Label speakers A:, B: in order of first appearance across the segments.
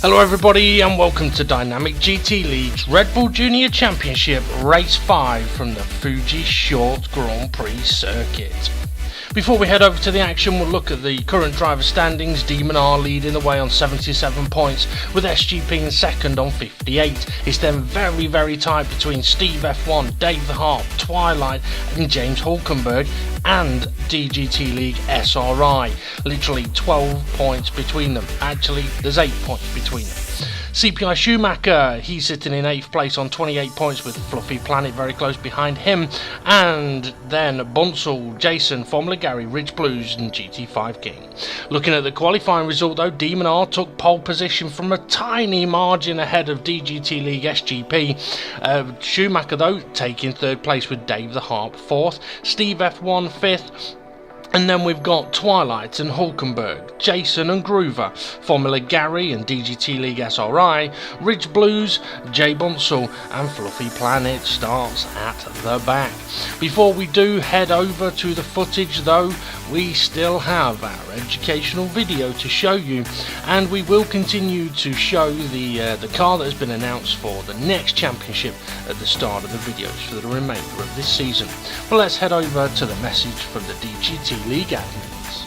A: Hello everybody and welcome to Dynamic GT League's Redbull Junior Championship Race 5 from the Fuji Short Grand Prix circuit. Before we head over to the action, we'll look at the current driver standings. Demon R leading the way on 77 points with SGP in second on 58. It's then very tight between Steve F1, Dave the Harp, Twilight and James Hulkenberg and DGT League SRI. Literally 12 points between them. Actually, there's 8 points between them. CPI Schumacher, he's sitting in 8th place on 28 points with Fluffy Planet very close behind him. And then Bunsell, Jason, Formula Gary, Ridge Blues and GT5 King. Looking at the qualifying result though, Demon R took pole position from a tiny margin ahead of DGT League SGP. Schumacher though taking 3rd place with Dave the Harp 4th, Steve F1 5th. And then we've got Twilight and Hulkenberg, Jason and Groover, Formula Gary and DGT League SRI, Ridge Blues, Jay Bunsell and Fluffy Planet starts at the back. Before we do head over to the footage though, we still have our educational video to show you, and we will continue to show the car that has been announced for the next championship at the start of the videos for the remainder of this season. But let's head over to the message from the DGT League admins.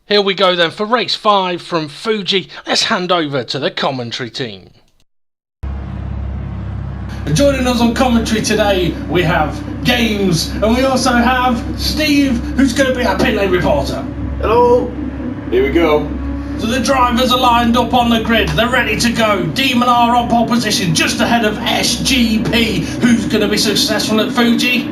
A: Here we go then for race 5 from Fuji. Let's hand over to the commentary team. Joining us on commentary today we have Games, and we also have Steve, who's going to be our pit lane reporter.
B: Hello. Here we go.
A: So the drivers are lined up on the grid, they're ready to go. Demon R on pole position just ahead of SGP. Who's going to be successful at Fuji?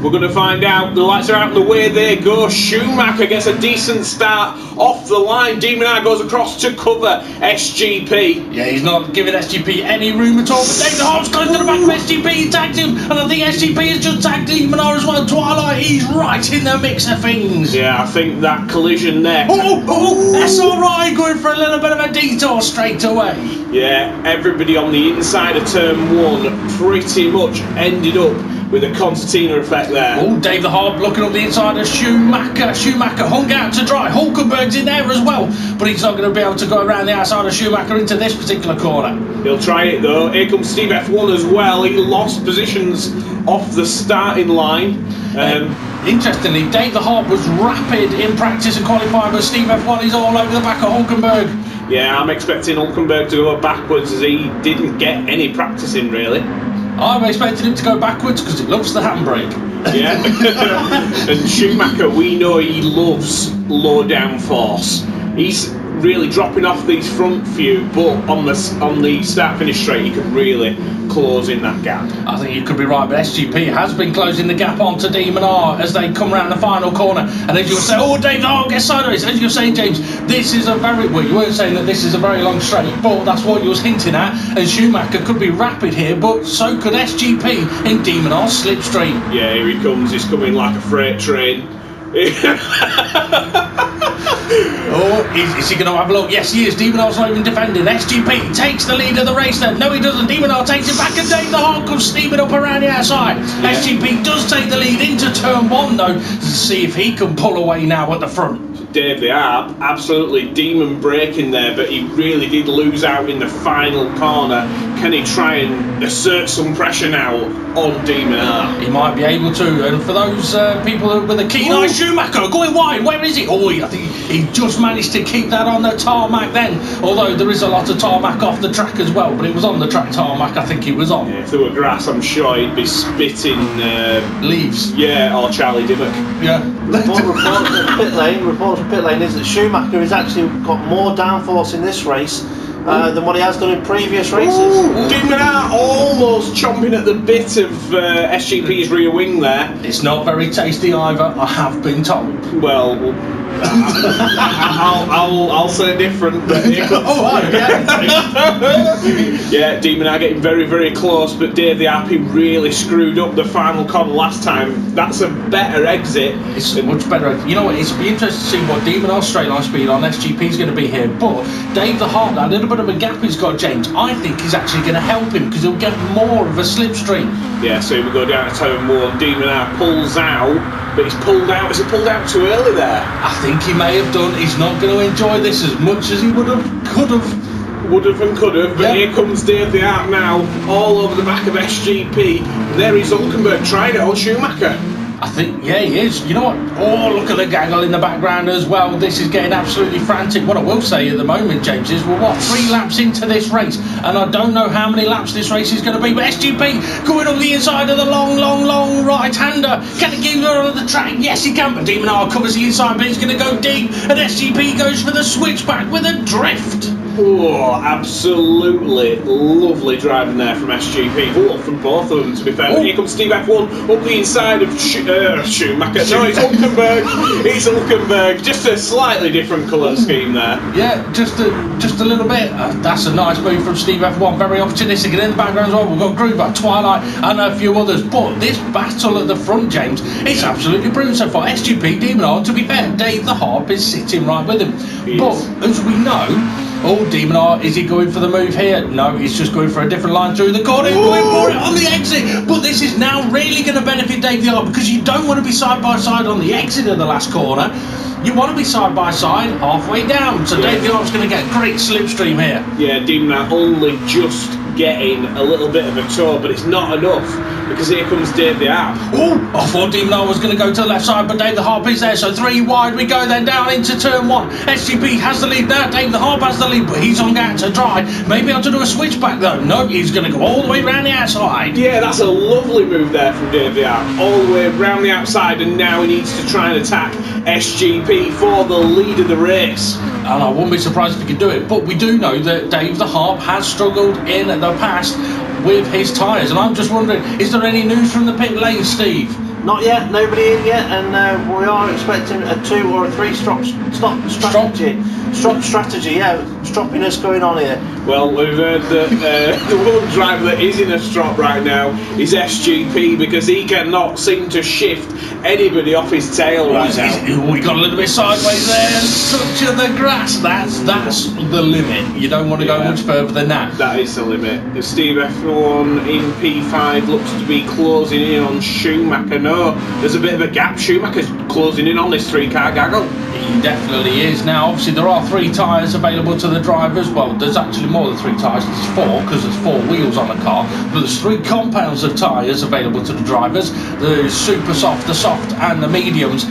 B: We're going to find out. The lights are out and the way they go. Schumacher gets a decent start off the line. Demon R goes across to cover SGP.
A: Yeah, he's not giving SGP any room at all. But Dave the Harp's going to the back of SGP. He tagged him, and I think SGP has just tagged Demon R as well. Twilight, he's right in the mix of things.
B: Yeah, I think that collision there.
A: SRI going for a little bit of a detour straight away.
B: Yeah, everybody on the inside of turn 1 pretty much ended up with a concertina effect there.
A: Oh, Dave the Harp looking up the inside of Schumacher. Schumacher hung out to dry. Hulkenberg's in there as well, but he's not going to be able to go around the outside of Schumacher into this particular corner.
B: He'll try it though. Here comes Steve F1 as well. He lost positions off the starting line.
A: Interestingly, Dave the Harp was rapid in practice and qualifying, but Steve F1 is all over the back of Hulkenberg.
B: Yeah, I'm expecting Hulkenberg to go backwards as he didn't get any practice in really.
A: I'm expecting him to go backwards because he loves the handbrake.
B: Yeah. And Schumacher, we know he loves low down force. He's really dropping off these front few, but on the start finish straight he could really close in that gap.
A: I think you could be right, but SGP has been closing the gap onto Demon R as they come round the final corner. And as you were saying, oh, Dave, oh, get sideways. As you were saying, James, this is a very, well, you weren't saying that this is a very long straight, but that's what you was hinting at. And Schumacher could be rapid here, but so could SGP in Demon R's slipstream.
B: Yeah, here he comes. He's coming like a freight train.
A: Oh, is he going to have a look? Yes, he is. Demon R's not even defending. SGP takes the lead of the race then. No, he doesn't. Demon R takes it back, and Dave the Harp comes steaming up around the outside. Yeah. SGP does take the lead into turn 1 though, to see if he can pull away now at the front.
B: Dave the Harp, absolutely demon braking there, but he really did lose out in the final corner. Can he try and assert some pressure now on Demon Harp?
A: He might be able to, and for those people with a keen eye, Schumacher going wide, where is he? Oh, I think he just managed to keep that on the tarmac then, although there is a lot of tarmac off the track as well, but it was on the track tarmac I think he was on.
B: Yeah, if there were grass, I'm sure he'd be spitting
A: leaves.
B: Yeah, or Charlie Dimmock.
A: Yeah.
C: Reports from pit lane is that Schumacher has actually got more downforce in this race than what he has done in previous races.
B: Demon Harp almost chomping at the bit of SGP's rear wing there.
A: It's not very tasty either, I have been told.
B: Well, I'll say different. But yeah, Demon Harp getting very, very close, but Dave the Harp really screwed up the final corner last time. That's a better exit.
A: It's a much better exit. You know what, it's be interesting to see what Demon Harp straight line speed on SGP is going to be here, but Dave the Harp, that little bit of a gap he's got, James, I think is actually going to help him because he'll get more of a slipstream.
B: Yeah, so we go down to turn 1, Demon Harp pulls out, but he's pulled out. Is he pulled out too early there?
A: I think he may have done. He's not going to enjoy this as much as he would have, could have.
B: Would have and could have, but here comes Dave the Harp now, all over the back of SGP. There is Hulkenberg trying it on Schumacher.
A: I think, yeah, he is. You know what? Oh, look at the gaggle in the background as well. This is getting absolutely frantic. What I will say at the moment, James, is we're, 3 laps into this race, and I don't know how many laps this race is going to be, but SGP going on the inside of the long right-hander. Can he give her on the track? Yes, he can, but Demon Harp covers the inside, but he's going to go deep, and SGP goes for the switchback with a drift.
B: Oh, absolutely lovely driving there from SGP. Oh, from both of them, to be fair. Here comes Steve F1 up the inside of Schumacher. No, it's Hulkenberg. It's Hulkenberg. Just a slightly different colour scheme there.
A: Yeah, just a little bit. That's a nice move from Steve F1. Very opportunistic. And in the background as well, we've got Groover, Twilight, and a few others. But this battle at the front, James, it's absolutely brilliant so far. SGP, Demon Harp, to be fair, Dave the Harp is sitting right with him. But as we know, Demon Harp, is he going for the move here? No, he's just going for a different line through the corner. He's going for it on the exit. But this is now really going to benefit Dave the Harp because you don't want to be side by side on the exit of the last corner. You want to be side by side halfway down. So Dave the Harp's going to get great slipstream here.
B: Yeah, Demon Harp only just getting a little bit of a tow, but it's not enough because here comes Dave the Harp.
A: I thought Demon Harp was going to go to the left side, but Dave the Harp is there, so 3 wide we go, then down into turn 1. SGP has the lead now, Dave the Harp has the lead, but he's on out to dry. Maybe I'll to do a switchback though. No, he's going to go all the way around the outside.
B: Yeah, that's a lovely move there from Dave the Harp, all the way around the outside, and now he needs to try and attack SGP for the lead of the race.
A: And I wouldn't be surprised if he could do it, but we do know that Dave the Harp has struggled in the past with his tyres, and I'm just wondering, is there any news from the pit lane, Steve?
C: Not yet, nobody in yet, and we are expecting a 2 or a 3 stop strategy. Strop strategy, yeah, stroppiness going on here.
B: Well, we've heard that the one driver that is in a strop right now is SGP because he cannot seem to shift anybody off his tail right now.
A: We got a little bit sideways there and structure the grass. That's the limit. You don't want to go much further than that.
B: That is the limit. Steve F1 in P5 looks to be closing in on Schumacher. No, there's a bit of a gap. Schumacher's closing in on this 3-car gaggle.
A: He definitely is. Now, obviously, there are 3 tyres available to the drivers. Well, there's actually more than 3 tyres. There's 4 because there's 4 wheels on the car. But there's 3 compounds of tyres available to the drivers. There's super soft, the soft, and the mediums.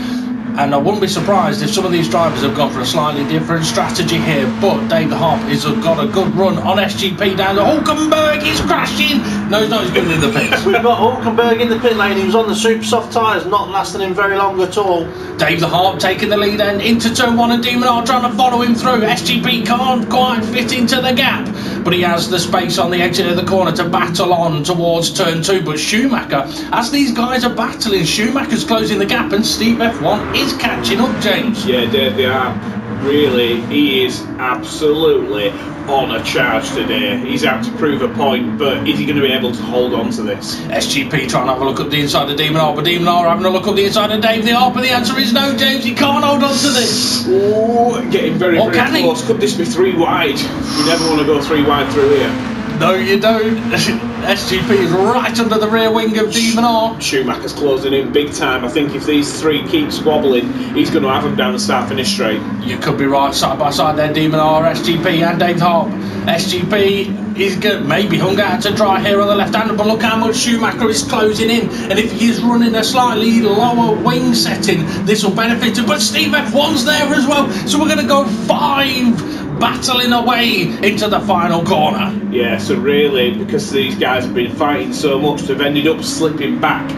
A: And I wouldn't be surprised if some of these drivers have gone for a slightly different strategy here. But Dave the Harp has got a good run on SGP down to Hulkenberg. He's crashing. No, he's not. He's going in the pits.
C: We've got Hulkenberg in the pit lane. He was on the super soft tyres, not lasting him very long at all.
A: Dave the Harp taking the lead and into turn 1, and Demon Harp trying to follow him through. SGP can't quite fit into the gap, but he has the space on the exit of the corner to battle on towards turn 2. But Schumacher, as these guys are battling, Schumacher's closing the gap, and Steve F1 is catching up, James.
B: Yeah, Dave the Harp, really, he is absolutely on a charge today. He's out to prove a point, but is he going to be able to hold on to this?
A: SGP trying to have a look up the inside of Demon Harp, but Demon Harp having a look up the inside of Dave the Harp, and the answer is no, James, he can't hold on to this.
B: Oh, getting very close. Could this be 3 wide? You never want to go 3 wide through here.
A: No, you don't. SGP is right under the rear wing of Demon R.
B: Schumacher's closing in big time. I think if these three keep squabbling, he's going to have them down the start-finish straight.
A: You could be right, side by side there, Demon R, SGP and Dave Harp. SGP is good, maybe hung out to dry here on the left-hander, but look how much Schumacher is closing in. And if he is running a slightly lower wing setting, this will benefit him. But Steve F1's there as well, so we're going to go 5 battling away into the final corner.
B: Yeah, so really, because these guys have been fighting so much, they've ended up slipping back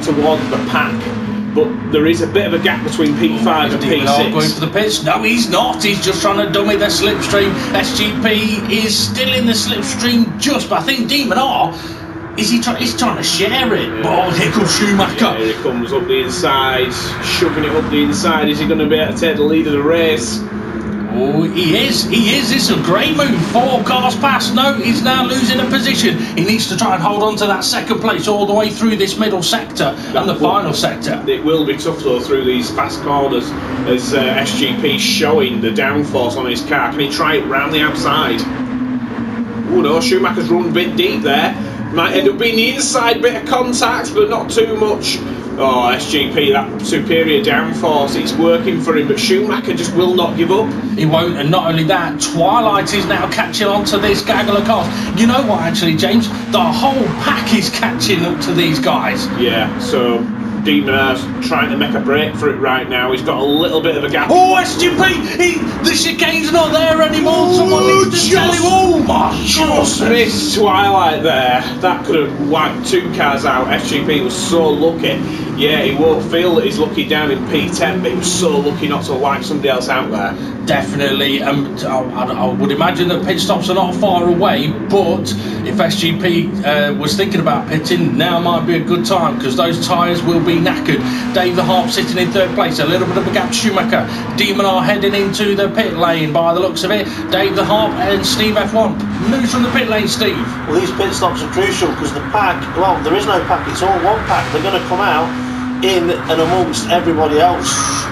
B: towards the pack. But there is a bit of a gap between P5 and P6.
A: Going for the pits? No, he's not. He's just trying to dummy the slipstream. SGP is still in the slipstream just, but I think Demon R, he's trying to share it.
B: Yeah.
A: But here comes Schumacher.
B: Yeah, here he comes up the inside, shoving it up the inside. Is he going to be able to take the lead of the race?
A: Oh, he is. It's a great move. 4 cars past. No, he's now losing a position. He needs to try and hold on to that second place all the way through this middle sector and the final sector.
B: It will be tough though through these fast corners as SGP showing the downforce on his car. Can he try it round the outside? Oh no, Schumacher's run a bit deep there. Might end up being the inside bit of contact, but not too much. Oh, SGP, that superior downforce, it's working for him, but Schumacher just will not give up.
A: He won't, and not only that, Twilight is now catching on to this gaggle of cars. You know what, actually, James? The whole pack is catching up to these guys.
B: Yeah, so Demon R's trying to make a break for it right now. He's got a little bit of a gap.
A: Oh, SGP! The chicane's not there anymore. Someone needs to tell him. Oh my
B: Just
A: goodness!
B: missed Twilight there. That could have wiped 2 cars out. SGP was so lucky. Yeah, he won't feel that he's lucky down in P10, but he was so lucky not to wipe somebody else out there.
A: Definitely, I would imagine that pit stops are not far away, but if SGP was thinking about pitting, now might be a good time because those tyres will be knackered. Dave the Harp sitting in 3rd place, a little bit of a gap to Schumacher. Demon R heading into the pit lane by the looks of it. Dave the Harp and Steve F1 moves from the pit lane, Steve.
C: Well, these pit stops are crucial because the pack, well, there is no pack, it's all one pack. They're going to come out in and amongst everybody else.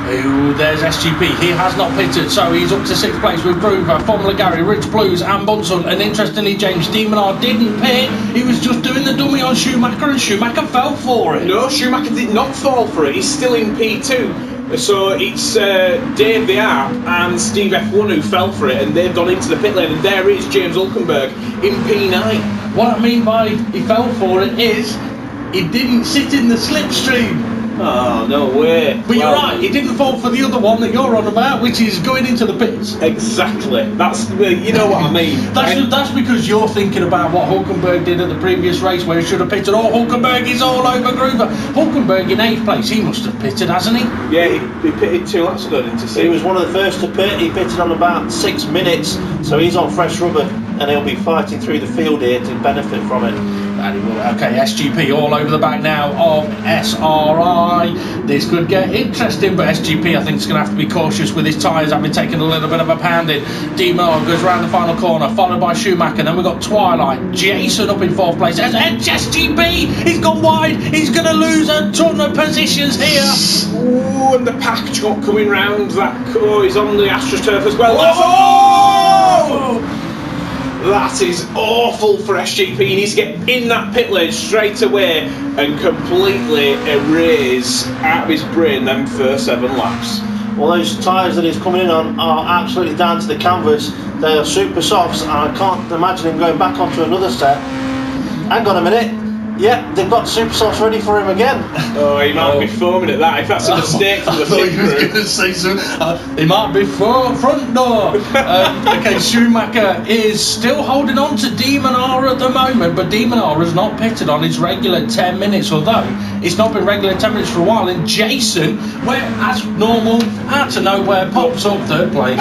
A: Ooh, there's SGP. He has not pitted, so he's up to 6th place with Groover, Formula Gary, Rich Blues and Bunsen. And interestingly, James, Demon R didn't pit. He was just doing the dummy on Schumacher, and Schumacher fell for it.
B: No, Schumacher did not fall for it. He's still in P2. So it's Dave the Arp and Steve F1 who fell for it, and they've gone into the pit lane. And there is James Hulkenberg in P9.
A: What I mean by he fell for it is he didn't sit in the slipstream.
B: Oh, no way.
A: But you're right, he didn't fall for the other one that you're on about, which is going into the pits.
B: Exactly. That's, you know what I mean.
A: That's because you're thinking about what Hulkenberg did at the previous race where he should have pitted. Oh, Hulkenberg is all over Groover. Hulkenberg in 8th place, he must have pitted, hasn't he?
B: Yeah, he pitted 2 laps ago, didn't he?
C: He was one of the first to pit. He pitted on about 6 minutes, so he's on fresh rubber and he'll be fighting through the field here to benefit from it.
A: Okay, SGP all over the back now of SRI. This could get interesting, but SGP I think is going to have to be cautious with his tyres, having taken a little bit of a pounding. Demon R goes round the final corner, followed by Schumacher. Then we've got Twilight, Jason up in 4th place. SGP, he's gone wide. He's going to lose a ton of positions here.
B: Ooh, and the pack truck coming round. He's on the AstroTurf as well.
A: Oh!
B: That is awful for SGP. He needs to get in that pit lane straight away and completely erase out of his brain them first 7 laps.
C: Well, those tyres that he's coming in on are absolutely down to the canvas. They are super softs, and I can't imagine him going back onto another set. Hang on a minute. Yeah, they've got super softs ready for him again.
B: Oh, he might be foaming at that. If that's a mistake from the pit crew.
A: I was going to say so. He might be front door. Okay, Schumacher is still holding on to Demon R at the moment, but Demon R has not pitted on his regular 10 minutes, although it's not been regular 10 minutes for a while. And Jason, where as normal, out of nowhere, pops up 3rd place.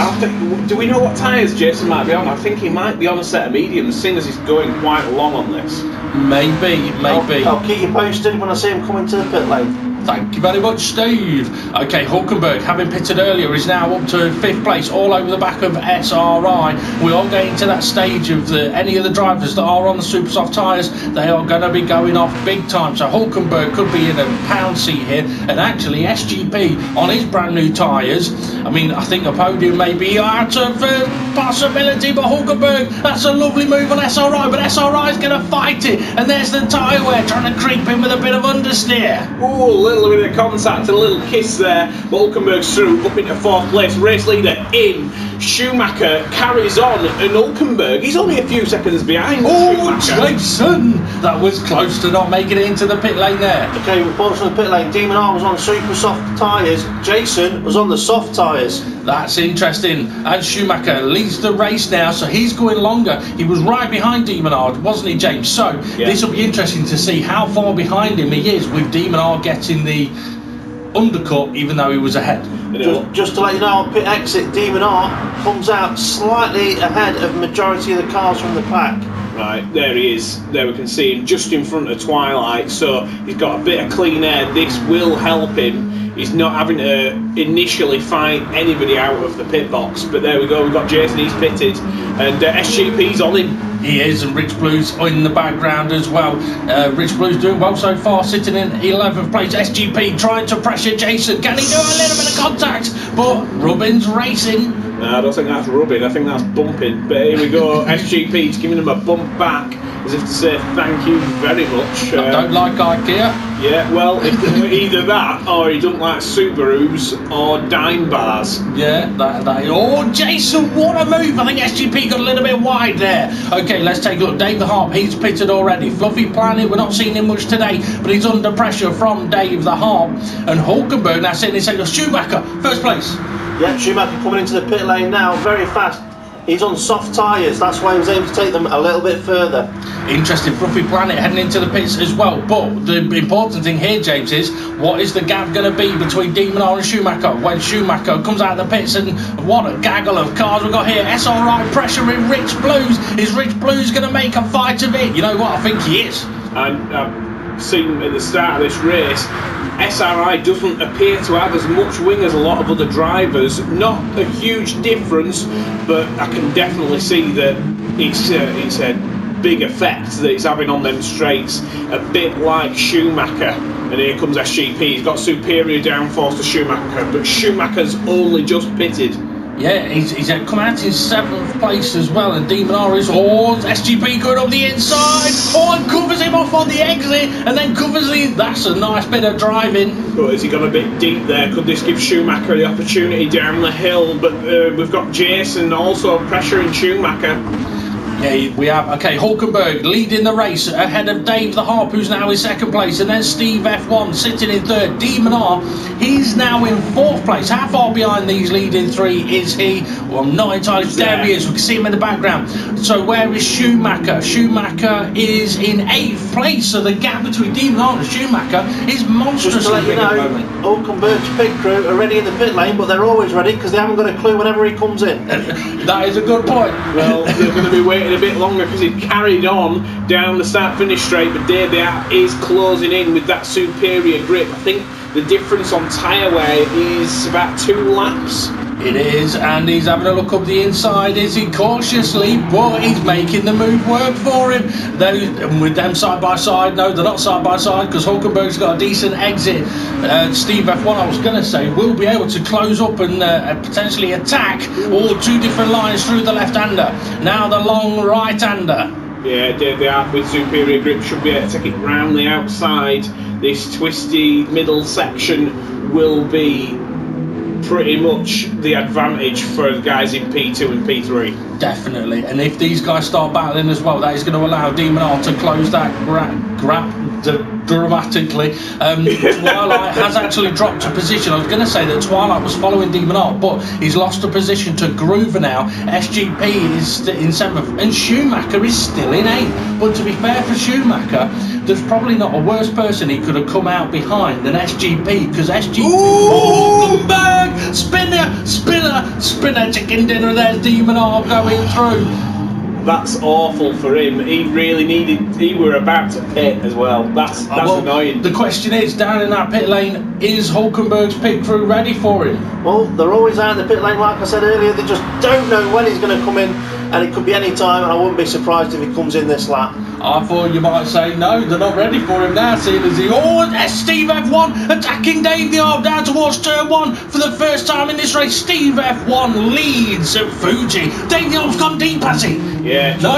B: Do we know what tyres Jason might be on? I think he might be on a set of mediums, seeing as he's going quite long on this.
A: Maybe.
C: I'll keep you posted when I see him coming to the pit lane.
A: Thank you very much, Steve. Okay, Hulkenberg, having pitted earlier, is now up to 5th place, all over the back of SRI. We are getting to that stage of any of the drivers that are on the super soft tyres. They are going to be going off big time. So Hulkenberg could be in a pound seat here, and actually SGP on his brand new tyres. I mean, I think a podium may be out of possibility, but Hulkenberg, that's a lovely move on SRI, but SRI is going to fight it, and there's the tyre wear trying to creep in with a bit of understeer.
B: Ooh, a little bit of contact, a little kiss there. Hulkenberg's through, up into 4th place. Race leader in. Schumacher carries on, and Hulkenberg, he's only a few seconds behind.
A: Oh, Jason! That was close to not making it into the pit lane there.
C: Okay, reports from the pit lane. Demon R was on super soft tyres. Jason was on the soft tyres.
A: That's interesting. And Schumacher leads the race now, so he's going longer. He was right behind Demon R, wasn't he, James? So this will be interesting to see how far behind him he is, with Demon R getting the undercut even though he was ahead.
C: Just to let you know, on pit exit, Demon R comes out slightly ahead of the majority of the cars from the pack.
B: Right, there he is. There we can see him just in front of Twilight, so he's got a bit of clean air. This will help him. He's not having to initially fight anybody out of the pit box. But there we go, we've got Jason, he's pitted, and SGP's on him.
A: He is, and Rich Blue's in the background as well. Rich Blue's doing well so far, sitting in 11th place. SGP trying to pressure Jason. Can he do a little bit of contact? But Rubin's racing.
B: No, I don't think that's rubbing, I think that's bumping. But here we go, SGP's giving him a bump back, as if to say thank you very much.
A: I don't like IKEA.
B: Yeah, well, either that, or he doesn't like Subarus or dime bars.
A: Yeah, that. Oh, Jason, what a move. I think SGP got a little bit wide there. Okay, let's take a look. Dave the Harp, he's pitted already. Fluffy Planet, we're not seeing him much today, but he's under pressure from Dave the Harp. And Hulkenberg now sitting in second. Schumacher, 1st place.
C: Yeah, Schumacher coming into the pit lane now, very fast. He's on soft tyres, that's why he was able to take them a little bit further.
A: Interesting, Fluffy Planet heading into the pits as well. But the important thing here, James, is what is the gap going to be between Demon R and Schumacher when Schumacher comes out of the pits? And what a gaggle of cars we've got here. SRI pressuring Rich Blues. Is Rich Blues going to make a fight of it? You know what, I think he is.
B: And I've seen at the start of this race, SRI doesn't appear to have as much wing as a lot of other drivers. Not a huge difference, but I can definitely see that it's a big effect that it's having on them straights. A bit like Schumacher. And here comes SGP. He's got superior downforce to Schumacher, but Schumacher's only just pitted.
A: Yeah, he's come out in 7th place as well, and Demon R is SGP going up the inside, and covers him off on the exit, and then covers the. That's a nice bit of driving.
B: But has he gone a bit deep there? Could this give Schumacher the opportunity down the hill? But we've got Jason also pressuring Schumacher.
A: Yeah, we have. Okay, Hulkenberg leading the race ahead of Dave the Harp, who's now in 2nd place, and then Steve F1 sitting in 3rd. Demon R, he's now in 4th place. How far behind these leading 3 is he? Well, I'm not entirely sure. There he is. We can see him in the background. So where is Schumacher? Schumacher is in 8th place. So the gap between Demon R and Schumacher is monstrous.
C: Just to let you know, Hulkenberg's pit crew are ready in the pit lane, but they're always ready because they haven't got a clue whenever he comes in.
A: That is a good point.
B: Well, they're going to be waiting a bit longer because he carried on down the start-finish straight, but Dave is closing in with that superior grip. I think the difference on tyre wear is about 2 laps.
A: It is, and he's having a look up the inside, is he, cautiously, but he's making the move work for him. With them side by side, no, they're not side by side because Hulkenberg's got a decent exit. Steve F1, I was going to say, will be able to close up and potentially attack all 2 different lines through the left-hander. Now the long right-hander.
B: Yeah, Dave the Arc with superior grip should be able to take it round the outside. This twisty middle section will be pretty much the advantage for the guys in P2 and P3.
A: Definitely, and if these guys start battling as well, that is going to allow Demon R to close that gap dramatically. Twilight has actually dropped a position. I was going to say that Twilight was following Demon R, but he's lost a position to Groover now. SGP is in 7th, and Schumacher is still in 8th. But to be fair for Schumacher, there's probably not a worse person he could have come out behind than SGP, because SGP... Ooh, spinner, chicken dinner, there's Demon R going through.
B: That's awful for him. He were about to pit as well. That's annoying.
A: The question is, down in that pit lane, is Hulkenberg's pit crew ready for him?
C: Well, they're always out in the pit lane, like I said earlier. They just don't know when he's going to come in, and it could be any time, and I wouldn't be surprised if he comes in this lap.
A: I thought you might say no, they're not ready for him now, seeing as Steve F1 attacking Dave the Arb down towards turn 1 for the first time in this race. Steve F1 leads at Fuji. Dave the Arb's gone deep, has he?
B: Yeah.
A: No?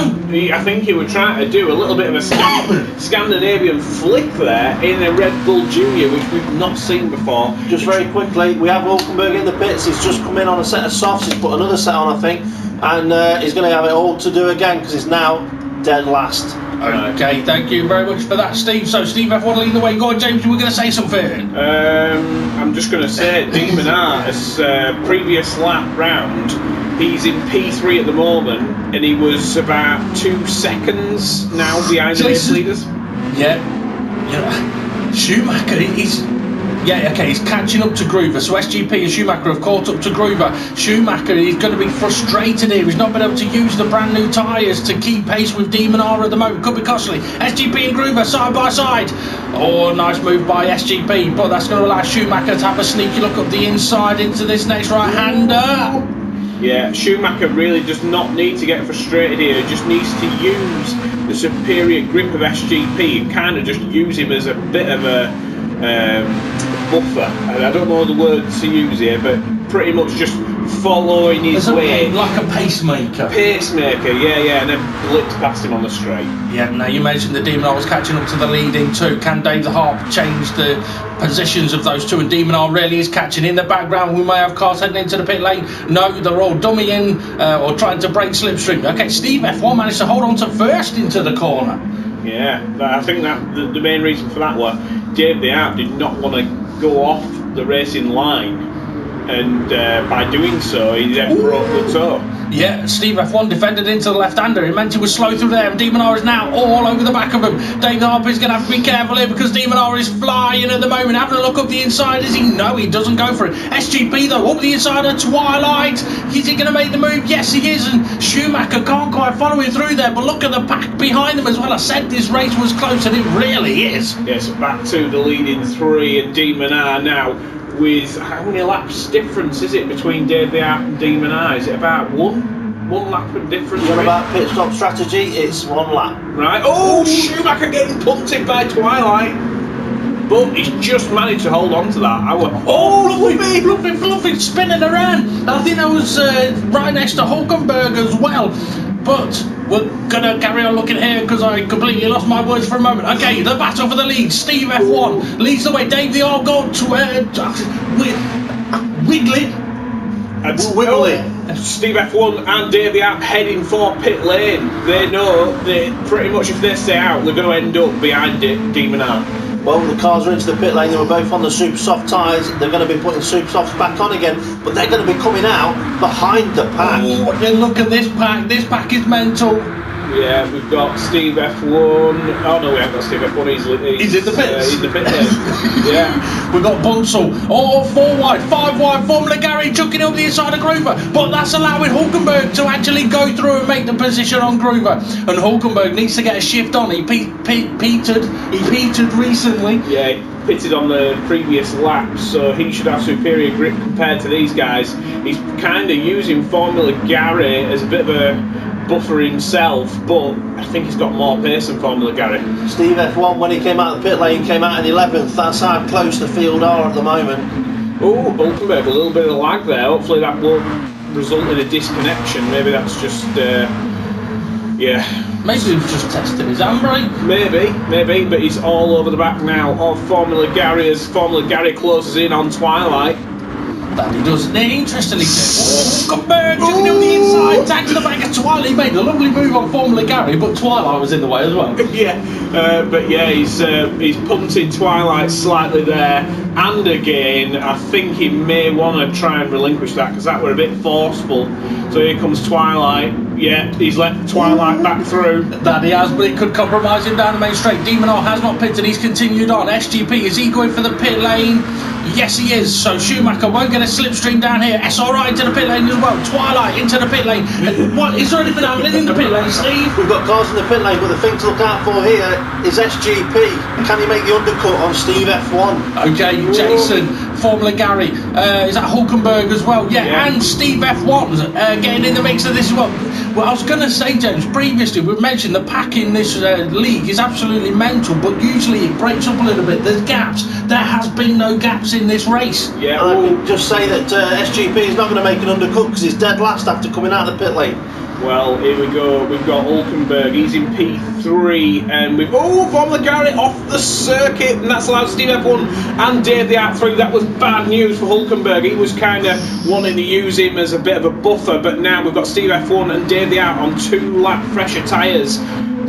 B: I think he was trying to do a little bit of a Scandinavian flick there in a Red Bull Junior, which we've not seen before.
C: Just very quickly, we have Hulkenberg in the pits. He's just come in on a set of softs. He's put another set on, I think, and he's going to have it all to do again because he's now dead last.
A: Okay, thank you very much for that, Steve. So Steve F1 leading the way. Go on, James, you were going to say something.
B: I'm just going to say Demon Art's previous lap round, he's in P3 at the moment, and he was about 2 seconds now behind the race leaders.
A: Yeah. Schumacher, he's catching up to Groover. So SGP and Schumacher have caught up to Groover. Schumacher is going to be frustrated here. He's not been able to use the brand new tyres to keep pace with Demon R at the moment. Could be costly. SGP and Groover side by side. Oh, nice move by SGP, but that's going to allow Schumacher to have a sneaky look up the inside into this next right-hander.
B: Yeah, Schumacher really does not need to get frustrated here. He just needs to use the superior grip of SGP and kind of just use him as a bit of a buffer. And I don't know the words to use here, but pretty much just following his way.
A: Like a pacemaker.
B: Pacemaker, yeah, and then blitzed past him on the straight.
A: Yeah, now you mentioned the Demon R was catching up to the lead in too. Can Dave the Harp change the positions of those two? And Demon R really is catching. In the background, we may have cars heading into the pit lane. No, they're all dummying or trying to break slipstream. Okay, Steve F1 managed to hold on to first into the corner.
B: Yeah, I think that the main reason for that was Dave the Arp did not want to go off the racing line, and by doing so he then broke the toe.
A: Yeah, Steve F1 defended into the left-hander. It meant he was slow through there, and Demon R is now all over the back of him. Dave the Harp is going to have to be careful here because Demon R is flying at the moment. Having a look up the inside, is he? No, he doesn't go for it. SGP though, up the inside of Twilight. Is he going to make the move? Yes, he is, and Schumacher can't quite follow him through there, but look at the pack behind them as well. I said this race was close, and it really is.
B: Yes, back to the leading 3, and Demon R now with how many laps difference is it between Dave the Arp and Demon R? Is it about one lap of difference?
C: What about pit stop strategy? It's 1 lap.
B: Right. Oh, Schumacher getting punted by Twilight, but he's just managed to hold on to that.
A: Fluffy spinning around. I think that was right next to Hulkenberg as well. But we're going to carry on looking here because I completely lost my words for a moment. Okay, the battle for the lead. Steve F1 leads the way. Dave the Arb got to Wiggly.
B: Steve F1 and Dave the Arp heading for pit lane. They know they pretty much if they stay out, they're going to end up behind Demon R.
C: Well, the cars are into the pit lane. They were both on the super soft tyres. They're going to be putting super softs back on again, but they're going to be coming out behind the pack.
A: Oh, look at this pack. This pack is mental.
B: Yeah, we've got Steve F1. Oh no, we haven't got Steve F1.
A: He's in the pits.
B: In the pit lane. Yeah.
A: We've got Bunsell. Oh, 4 wide, 5 wide. Formula Gary chucking up the inside of Groover, but that's allowing Hulkenberg to actually go through and make the position on Groover. And Hulkenberg needs to get a shift on. He petered recently.
B: Yeah, he pitted on the previous lap, so he should have superior grip compared to these guys. He's kind of using Formula Gary as a bit of a buffer himself, but I think he's got more pace than Formula Gary.
C: Steve F1, when he came out of the pit lane, came out in 11th. That's how close the field are at the moment.
B: Oh, Hulkenberg, a little bit of lag there. Hopefully that won't result in a disconnection. Maybe that's just, yeah.
A: Maybe he was just testing his handbrake.
B: Maybe, but he's all over the back now of Formula Gary as Formula Gary closes in on Twilight.
A: That he does. Interestingly, Hulkenberg jumping on the inside, tagging the back of Twilight. He made a lovely move on Formula Gary, but Twilight was in the way as well.
B: He's punted Twilight slightly there, and again, I think he may want to try and relinquish that because that were a bit forceful. So here comes Twilight. Yeah, he's let Twilight back through.
A: That he has, but it could compromise him down the main straight. Demon R has not pitted, he's continued on. SGP, is he going for the pit lane? Yes, he is. So Schumacher won't get a slipstream down here. SRI into the pit lane as well. Twilight into the pit lane. And what is there anything happening in the pit lane, Steve?
C: We've got cars in the pit lane, but the thing to look out for here is SGP. Can he make the undercut on Steve F1?
A: Okay, Jason, Formula Gary. Is that Hulkenberg as well? Yeah. And Steve F1 getting in the mix of this as well. Well, I was going to say, James, previously we've mentioned the pack in this league is absolutely mental, but usually it breaks up a little bit. There's gaps. There has been no gaps in this race.
B: Yeah,
C: I can just say that SGP is not going to make an undercut because he's dead last after coming out of the pit lane.
B: well, here we go. We've got Hulkenberg. He's in P3, and we've Formula Gary off the circuit, and that's allowed Steve F1 and Dave the Art through. That was bad news for Hulkenberg. He was kind of wanting to use him as a bit of a buffer, but now we've got Steve F1 and Dave the Art on 2-lap fresher tyres,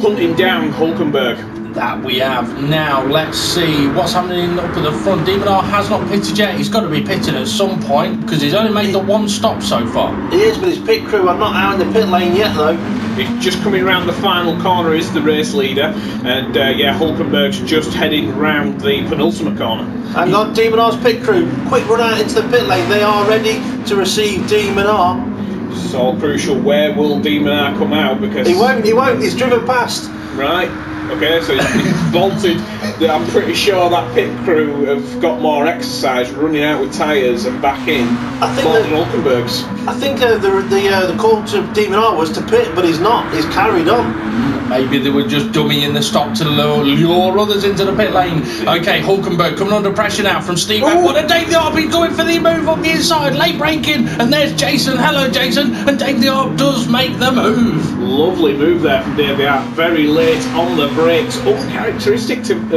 B: hunting down Hulkenberg.
A: That we have. Now let's see what's happening up at the front. Demonar has not pitted yet. He's got to be pitting at some point because he's only made the one stop so far.
C: He is, but his pit crew are not out in the pit lane yet though.
B: He's just coming around the final corner, is the race leader, and Hulkenberg's just heading round the penultimate corner.
C: And got Demonar's pit crew. Quick run out into the pit lane. They are ready to receive Demonar.
B: It's all crucial. Where will Demonar come out? Because
C: He won't. He's driven past.
B: right. Okay, so he's bolted. I'm pretty sure that pit crew have got more exercise running out with tyres and back in.
C: I think
B: Bolton Hulkenberg's.
C: I think the call to Demonar was to pit, but he's not. He's carried on.
A: Maybe they were just dummying the stop to lure others into the pit lane. Okay, Hulkenberg coming under pressure now from Steve F1 and Dave the Arp. He's going for the move up the inside, late braking, and there's Jason. Hello, Jason. And Dave the Arp does make the move.
B: Lovely move there from Dave the Art. Very late on the brakes. Uncharacteristic of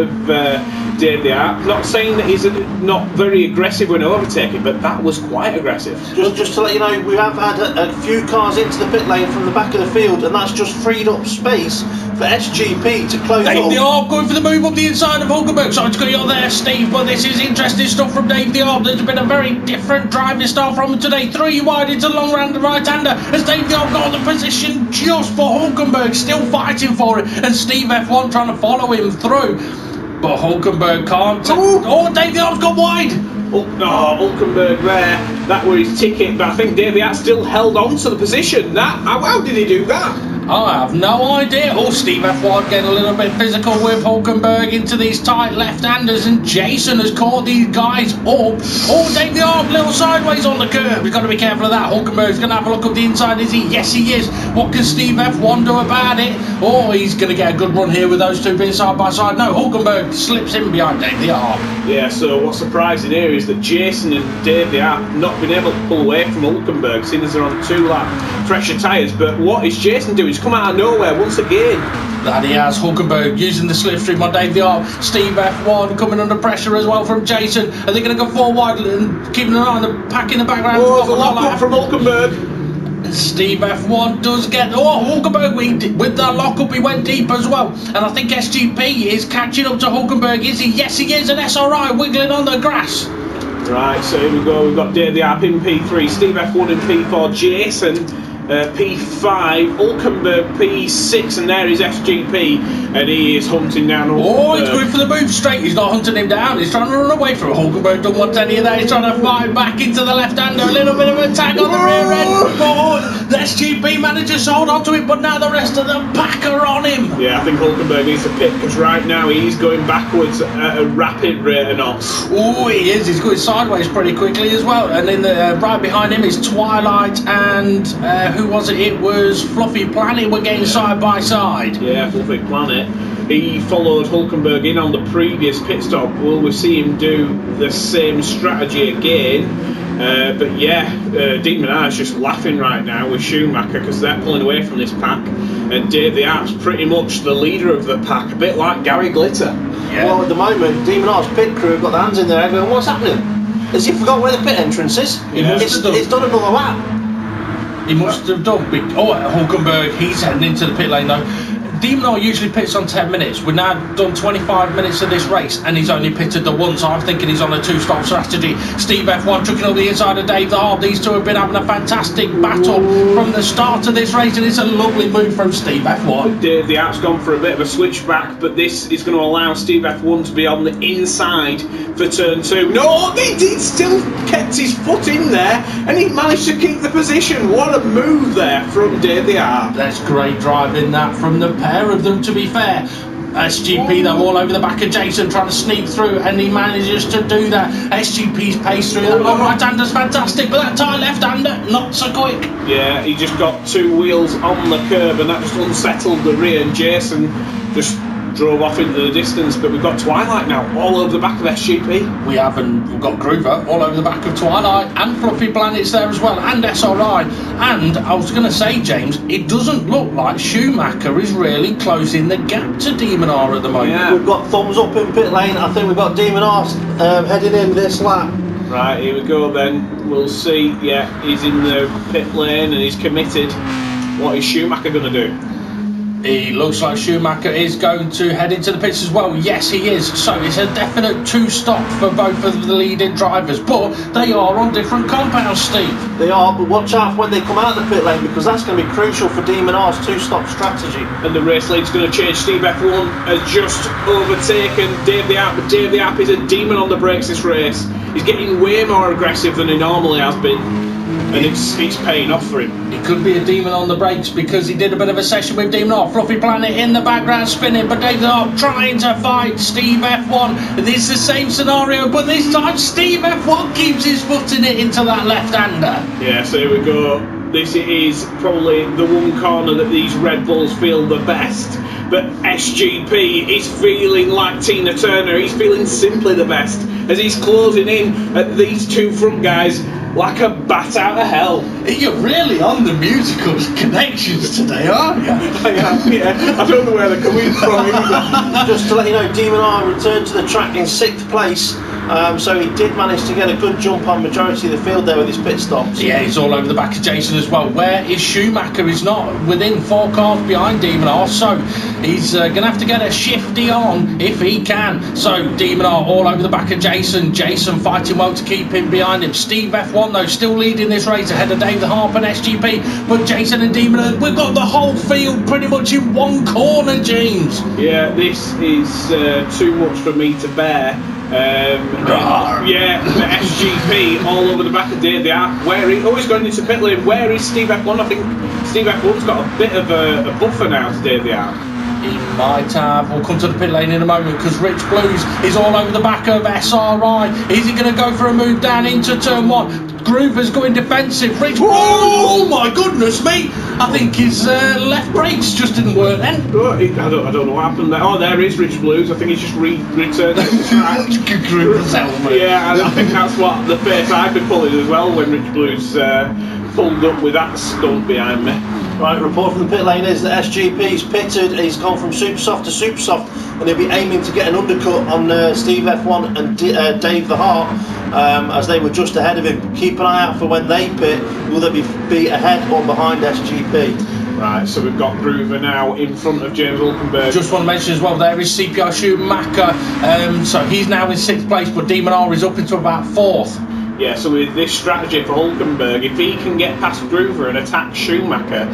B: Dave the Art. Not saying that he's not very aggressive when overtaking, but that was quite aggressive.
C: Just to let you know, we have had a few cars into the pit lane from the back of the field, and that's just freed up space for SGP to close
A: Dave
C: up.
A: the Arp going for the move up the inside of Hulkenberg. Sorry to cut you on there, Steve, but this is interesting stuff from Dave the Arp. There's been a very different driving style from him today. 3 wide into the long round right-hander as Dave the Arp got the position just for Hulkenberg, still fighting for it, and Steve F1 trying to follow him through. But Hulkenberg can't. Dave the Arp's got wide.
B: Hulkenberg there. That was his ticket, but I think Dave the Art still held on to the position. How did he do that?
A: I have no idea. Steve F1 getting a little bit physical with Hulkenberg into these tight left-handers, and Jason has caught these guys up. Dave the Arp, little sideways on the curb. We've got to be careful of that. Hulkenberg's going to have a look up the inside, is he? Yes, he is. What can Steve F1 do about it? He's going to get a good run here with those two being side by side. No, Hulkenberg slips in behind Dave the Arp.
B: Yeah, so what's surprising here is that Jason and Dave the Art not been able to pull away from Hulkenberg, seeing as they're on 2-lap fresher tyres. But what is Jason doing? He's come out of nowhere once again.
A: That he has. Hulkenberg using the slipstream on Dave the Arp. Steve F1 coming under pressure as well from Jason. Are they going to go 4 wide and keeping an eye on the pack in the background?
B: The lock up from Hulkenberg.
A: Steve F1 does get. Hulkenberg with that lock up, he went deep as well. And I think SGP is catching up to Hulkenberg, is he? Yes, he is. And SRI wiggling on the grass.
B: Right, so here we go. We've got Dave the Arp in P3, Steve F1 in P4, Jason P5, Hulkenberg P6, and there is SGP, and he is hunting down Hulkenberg.
A: He's going for the move straight. He's not hunting him down. He's trying to run away from it. Hulkenberg don't want any of that. He's trying to fight back into the left-hander. A little bit of a tag on the rear end. The SGP manages to hold on to it, but now the rest of the pack are on him.
B: Yeah, I think Hulkenberg needs to pit because right now he's going backwards at a rapid rate of knots.
A: He is. He's going sideways pretty quickly as well. And in the right behind him is Twilight and who was it? It was Fluffy Planet. We're getting side by side.
B: Yeah, Fluffy Planet. He followed Hulkenberg in on the previous pit stop. Will we see him do the same strategy again? But Dean is just laughing right now with Schumacher because they're pulling away from this pack, and Dave the Arp's pretty much the leader of the pack, a bit like Gary Glitter.
C: Yeah. Well, at the moment, Demonar's pit crew have got their hands in there going, what's happening? As if forgot where the pit entrance is.
A: Yeah.
C: It's done another lap.
A: He must have done. Hulkenberg, he's heading into the pit lane though. Demonar usually pits on 10 minutes. We've now done 25 minutes of this race and he's only pitted the once. So I'm thinking he's on a 2-stop strategy. Steve F1 chucking up the inside of Dave the Harp. These two have been having a fantastic battle from the start of this race, and it's a lovely move from Steve F1.
B: Dave the Harp's gone for a bit of a switchback, but this is going to allow Steve F1 to be on the inside for turn 2. No, he still kept his foot in there and he managed to keep the position. What a move there from Dave the Harp.
A: That's great driving that from the pair of them, to be fair. SGP though all over the back of Jason trying to sneak through, and he manages to do that. SGP's pace through that long right-hander's fantastic, but that tight left-hander not so quick.
B: Yeah, he just got 2 wheels on the curb and that just unsettled the rear, and Jason just drove off into the distance. But we've got Twilight now all over the back of SGP.
A: We've got Groover all over the back of Twilight, and Fluffy Planet's there as well, and SRI. And I was going to say, James, it doesn't look like Schumacher is really closing the gap to Demonar at the moment.
B: Yeah.
C: We've got thumbs up in pit lane. I think we've got Demonar heading in this lap.
B: Right, here we go then. We'll see. Yeah, he's in the pit lane and he's committed. What is Schumacher going to do?
A: He looks like Schumacher is going to head into the pits as well. Yes, he is. So it's a definite 2-stop for both of the leading drivers, but they are on different compounds, Steve.
C: They are, but watch out when they come out of the pit lane, because that's going to be crucial for Demonar's 2-stop strategy.
B: And the race lead's going to change. Steve F1 has just overtaken Dave the Harp, but Dave the Harp is a demon on the brakes this race. He's getting way more aggressive than he normally has been. And it's paying off for him.
A: He could be a demon on the brakes because he did a bit of a session with Demonar. Fluffy Planet in the background spinning, but Dave the Harp trying to fight Steve F1. This is the same scenario, but this time Steve F1 keeps his foot in it into that left-hander.
B: Yeah, so here we go. This is probably the one corner that these Red Bulls feel the best. But SGP is feeling like Tina Turner. He's feeling simply the best as he's closing in at these 2 front guys like a bat out of hell.
A: You're really on the musical connections today, aren't you?
B: I am, yeah. I don't know where they're coming from either.
C: Just to let you know, Demonar returned to the track in 6th place. So he did manage to get a good jump on majority of the field there with his pit stops.
A: Yeah, he's all over the back of Jason as well. Where is Schumacher? He's not within 4 cars behind Demonar, so he's going to have to get a shifty on if he can. So Demonar all over the back of Jason. Jason fighting well to keep him behind him. Steve F1 though still leading this race ahead of Dave the Harp and SGP. But Jason and Demonar, we've got the whole field pretty much in one corner, James.
B: Yeah, this is too much for me to bear. Yeah, the SGP all over the back of Dave the Harp. He's going into pit lane. Where is Steve F1? I think Steve F1's got a bit of a buffer now to Dave the Harp.
A: He might have. We'll come to the pit lane in a moment because Rich Blues is all over the back of SRI. Is he going to go for a move down into turn 1? Groover's going defensive. Rich Blues, oh my goodness me! I think his left brakes just didn't work then.
B: I don't know what happened there. Oh, there is Rich Blues. I think he's just returned to the track.
A: Groover's helmet.
B: Yeah, I think that's what the face I've been pulling as well when Rich Blues pulled up with that stunt behind me.
C: Right, report from the pit lane is that SGP's pitted. He's gone from super soft to super soft, and he'll be aiming to get an undercut on Steve F1 and Dave the Harp, as they were just ahead of him. Keep an eye out for when they pit. Will they be ahead or behind SGP?
B: Right, so we've got Groover now in front of James Hulkenberg.
A: Just want to mention as well, there is CPR Schumacher, so he's now in 6th place, but Demonar is up into about 4th.
B: Yeah, so with this strategy for Hulkenberg, if he can get past Groover and attack Schumacher,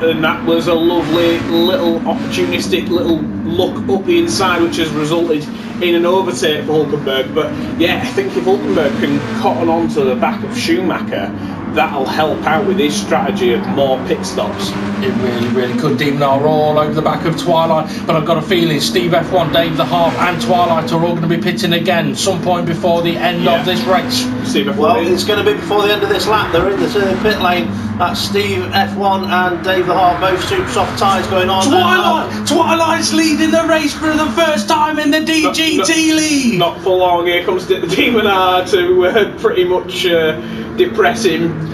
B: and that was a lovely little opportunistic little look up the inside, which has resulted in an overtake for Hulkenberg. But yeah, I think if Hulkenberg can cotton onto the back of Schumacher, that'll help out with his strategy of more pit stops.
A: It really could. Demonar all over the back of Twilight, but I've got a feeling Steve F1, Dave the Harp and Twilight are all going to be pitting again some point before the end of this race.
B: Steve F1
C: well, it's going to be before the end of this lap. They're in the pit lane. That's Steve F1 and Dave the Harp, both super soft tyres going on.
A: Twilight's leading the race for the first time in the DGT lead.
B: Not for long. Here comes Demonar to pretty much depress him.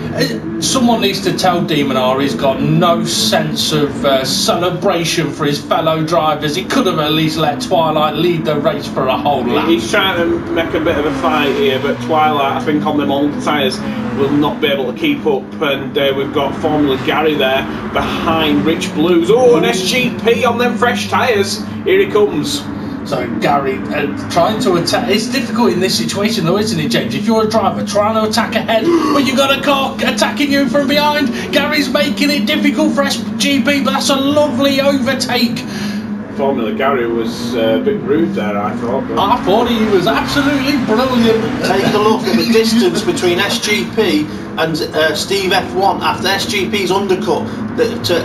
A: Someone needs to tell Demonar he's got no sense of celebration for his fellow drivers. He could have at least let Twilight lead the race for a whole lap.
B: He's trying to make a bit of a fight here, but Twilight, I think on them old tyres, will not be able to keep up, and we've got Formula Gary there behind Rich Blues. Oh, an SGP on them fresh tyres. Here he comes.
A: So Gary trying to attack. It's difficult in this situation though, isn't it, James? If you're a driver trying to attack ahead, but you've got a car attacking you from behind, Gary's making it difficult for SGP, but that's a lovely overtake.
B: Formula Gary was a bit rude there, I thought. But...
A: I thought he was absolutely brilliant.
C: Take a look at the distance between SGP and Steve F1 after SGP's undercut.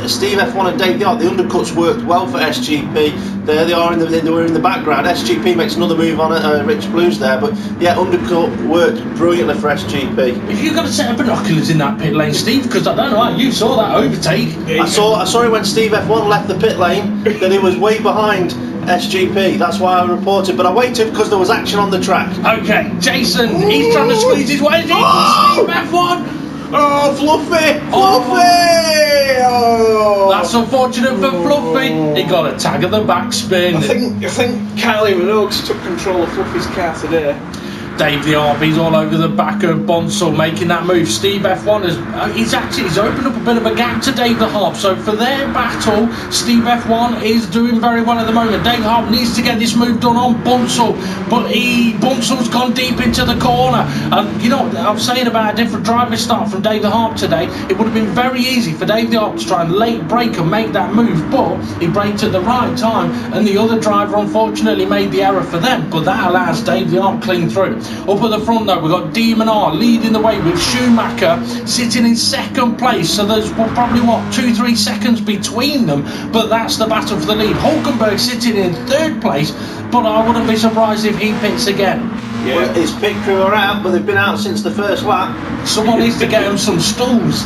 C: Steve F1 and Dave the Art, the undercuts worked well for SGP. There they are, they were in the background. SGP makes another move on it, Rich Blues there, but yeah, undercut worked brilliantly for SGP.
A: If you've got a set of binoculars in that pit lane, Steve, because I don't know how you saw that overtake.
C: I saw it when Steve F1 left the pit lane, that he was way behind SGP. That's why I reported, but I waited because there was action on the track.
A: Okay, Jason, he's trying to squeeze his way in. Steve F1.
B: Oh, Fluffy! Fluffy! Oh.
A: That's unfortunate for Fluffy. He got a tag at the backspin.
B: I think Kylie Minogue's took control of Fluffy's car today.
A: Dave the Arby's all over the back of Bonsall making that move. Steve F1 he's opened up a bit of a gap to Dave the Harp. So for their battle, Steve F1 is doing very well at the moment. Dave the Harp needs to get this move done on Bonsall, but Bonsall's gone deep into the corner. And you know, I'm saying about a different driving start from Dave the Harp today. It would have been very easy for Dave the Harp to try and late brake and make that move, but he braked at the right time, and the other driver unfortunately made the error for them. But that allows Dave the Harp clean through. Up at the front though, we've got Demon R leading the way with Schumacher sitting in second place, so there's probably 2-3 seconds between them, but that's the battle for the lead. Hulkenberg sitting in third place, but I wouldn't be surprised if he pits again.
B: Yeah.
C: Well, his pit crew are out, but they've been out since the first lap.
A: Someone needs to get him some stools.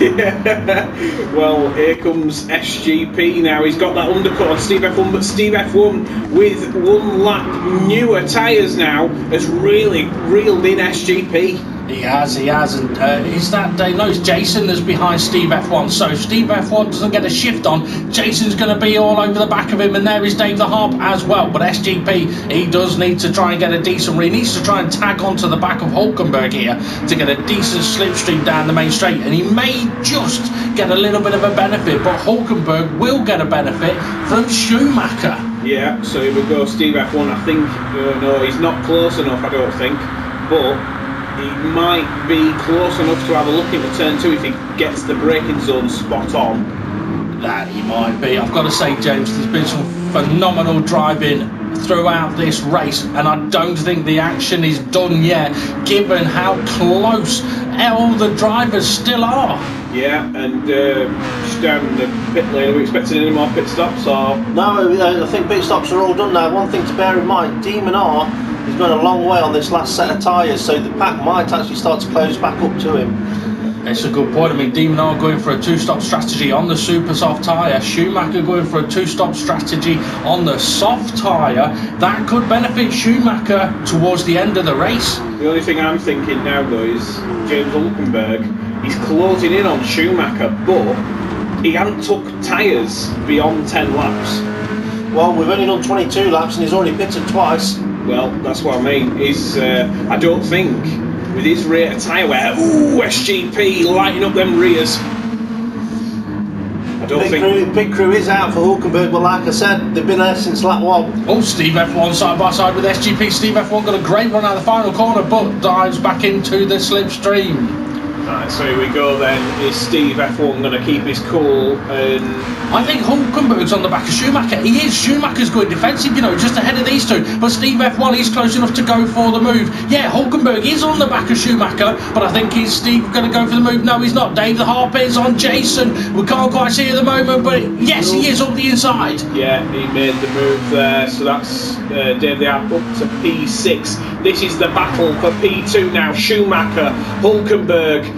B: Yeah. Well, here comes SGP now. He's got that undercut on Steve F1, but Steve F1 with 1 lap newer tyres now has really reeled in SGP.
A: He has, and is that Dave? No, it's Jason that's behind Steve F1. So if Steve F1 doesn't get a shift on, Jason's going to be all over the back of him, and there is Dave the Harp as well. But SGP, he does need to try and get a decent read. He needs to try and tag onto the back of Hulkenberg here to get a decent slipstream down the main straight, and he may just get a little bit of a benefit, but Hulkenberg will get a benefit from Schumacher.
B: Yeah, so here we go, Steve F1, I think, no, he's not close enough, I don't think, but he might be close enough to have a look into turn 2 if he gets the braking zone spot on.
A: That he might be. I've got to say, James, there's been some phenomenal driving throughout this race, and I don't think the action is done yet, given how close all the drivers still are.
B: Yeah, and just down in the pit lane, are we expecting any more pit stops? Or?
C: No, I think pit stops are all done now. One thing to bear in mind, Demon R is going a long way on this last set of tyres, so the pack might actually start to close back up to him.
A: It's a good point. I mean, Demon R going for a 2-stop strategy on the super soft tyre. Schumacher going for a 2-stop strategy on the soft tyre. That could benefit Schumacher towards the end of the race.
B: The only thing I'm thinking now though is James Hulkenberg, he's closing in on Schumacher, but he hasn't took tyres beyond 10 laps.
C: Well, we've only done 22 laps and he's already pitted twice.
B: Well, that's what I mean. I don't think with his rear tyre wear, SGP lighting up them rears. I don't think.
C: Pit crew is out for Hulkenberg, but like I said, they've been there since lap 1.
A: Oh, Steve F1 side by side with SGP. Steve F1 got a great run out of the final corner, but dives back into the slipstream.
B: Right, so here we go then. Is Steve F1 going to keep his cool?
A: I think Hulkenberg's on the back of Schumacher. He is. Schumacher's going defensive, just ahead of these two. But Steve F1 is close enough to go for the move. Yeah, Hulkenberg is on the back of Schumacher, but I think is Steve going to go for the move? No, he's not. Dave the Harp is on Jason. We can't quite see at the moment, but yes, he is up the inside.
B: Yeah, he made the move there. So that's Dave the Harp up to P6. This is the battle for P2 now. Schumacher, Hulkenberg.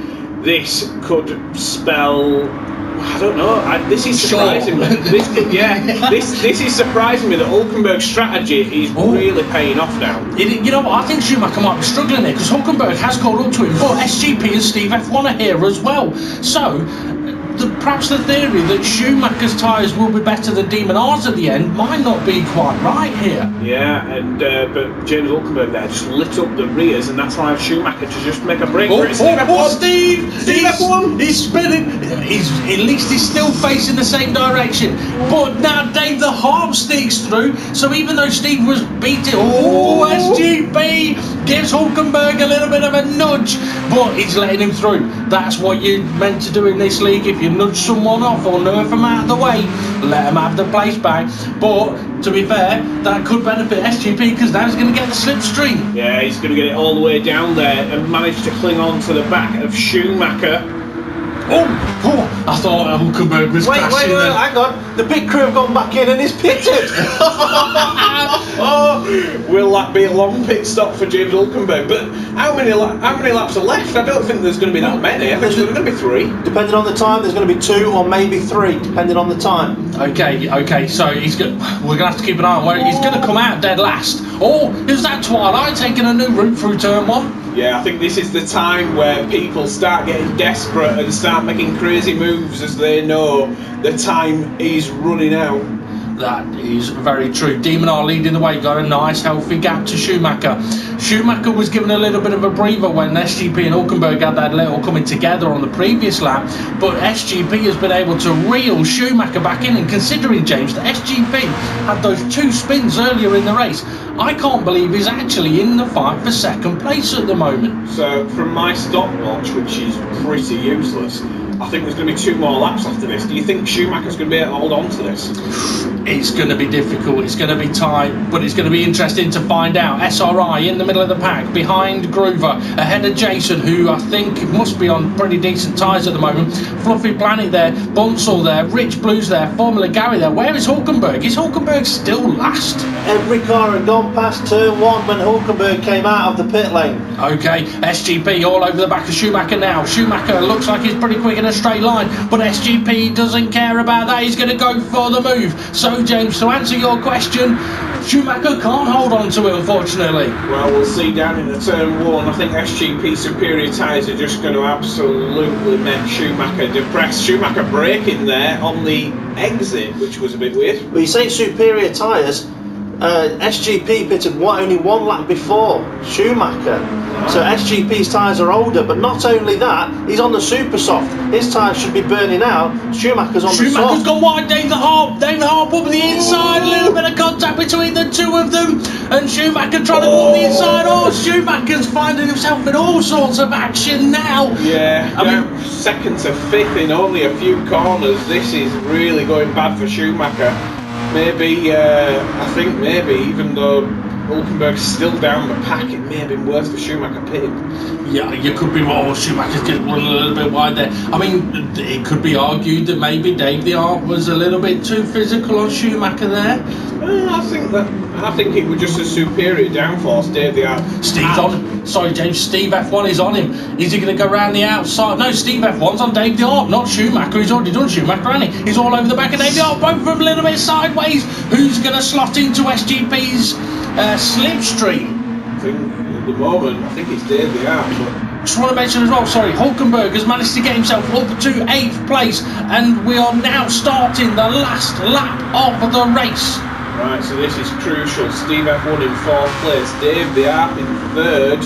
B: This could spell, I don't know. This is surprising me. This is surprising me that Hulkenberg's strategy is really paying off now.
A: You know what? I think Schumacher might be struggling there because Hulkenberg has caught up to him, but SGP and Steve F1 are here as well. So perhaps the theory that Schumacher's tyres will be better than Demon R's at the end might not be quite right here.
B: Yeah, and but James Hulkenberg there just lit up the rears, and that's allowed Schumacher to just make a break for it.
A: Steve F1! He's spinning. At least he's still facing the same direction. But now Dave the Harp sneaks through. So even though Steve was beating, SGP gives Hulkenberg a little bit of a nudge, but he's letting him through. That's what you're meant to do in this league. If you nudge someone off or nerf them out of the way, let them have the place back. But to be fair, that could benefit SGP because now he's going to get the slipstream.
B: Yeah, he's going to get it all the way down there and manage to cling on to the back of Schumacher.
A: I thought Hulkenberg was crashing there.
C: Hang on. The pit crew have gone back in and he's pitted.
B: Will that be a long pit stop for James Hulkenberg? But how many laps are left? I don't think there's going to be that many. I think there's going to be 3.
C: Depending on the time, there's going to be 2 or maybe 3, depending on the time.
A: Okay. So we're going to have to keep an eye on where he's going to come out dead last. Or is that Twilight taking a new route through turn 1?
B: Yeah, I think this is the time where people start getting desperate and start making crazy moves as they know the time is running out.
A: That is very true. Demon R leading the way, got a nice healthy gap to Schumacher. Schumacher was given a little bit of a breather when SGP and Hulkenberg had that little coming together on the previous lap, but SGP has been able to reel Schumacher back in, and considering, James, that SGP had those 2 spins earlier in the race, I can't believe he's actually in the fight for second place at the moment.
B: So from my stopwatch, which is pretty useless, I think there's going to be 2 more laps after this. Do you think Schumacher's going to be able to hold on to this?
A: It's going to be difficult, it's going to be tight, but it's going to be interesting to find out. SRI in the middle of the pack, behind Groover, ahead of Jason, who I think must be on pretty decent tyres at the moment. Fluffy Planet there, Bunsell there, Rich Blues there, Formula Gary there. Where is Hulkenberg? Is Hulkenberg still last?
C: Every car had gone past turn 1 when Hulkenberg came out of the pit lane.
A: Okay, SGP all over the back of Schumacher now. Schumacher looks like he's pretty quick in a straight line, but SGP doesn't care about that. He's going to go for the move. So, James, to answer your question, Schumacher can't hold on to it, unfortunately.
B: Well, we'll see down in the turn 1. I think SGP superior tyres are just going to absolutely make Schumacher depressed. Schumacher braking there on the exit, which was a bit weird.
C: Well, you say superior tyres. SGP pitted only 1 lap before Schumacher, so SGP's tyres are older, but not only that, he's on the super soft. His tyres should be burning out. Schumacher's on the soft.
A: Schumacher's gone wide. Dave the Harp up the inside. A little bit of contact between the 2 of them, and Schumacher trying to go on the inside. Schumacher's finding himself in all sorts of action now.
B: Yeah, I mean, 2nd to 5th in only a few corners. This is really going bad for Schumacher. Maybe, I think maybe, even though Hulkenberg's still down the pack, it may have been worse for Schumacher pitting.
A: Yeah, you could be more. Schumacher's getting run a little bit wide there. I mean, it could be argued that maybe Dave the Art was a little bit too physical on Schumacher there.
B: I think it was just a superior downforce, Dave the Art.
A: Steve's on. Sorry, James. Steve F1 is on him. Is he going to go round the outside? No, Steve F1's on Dave the Art, not Schumacher. He's already done Schumacher, hasn't he? He's all over the back of Dave the Art. Both of them a little bit sideways. Who's going to slot into SGP's slipstream?
B: I think at the moment, I think it's Dave the Art.
A: Just want to mention as well, Hulkenberg has managed to get himself up to 8th place, and we are now starting the last lap of the race.
B: Right, so this is crucial. Steve F1 in 4th place, Dave the Art in 3rd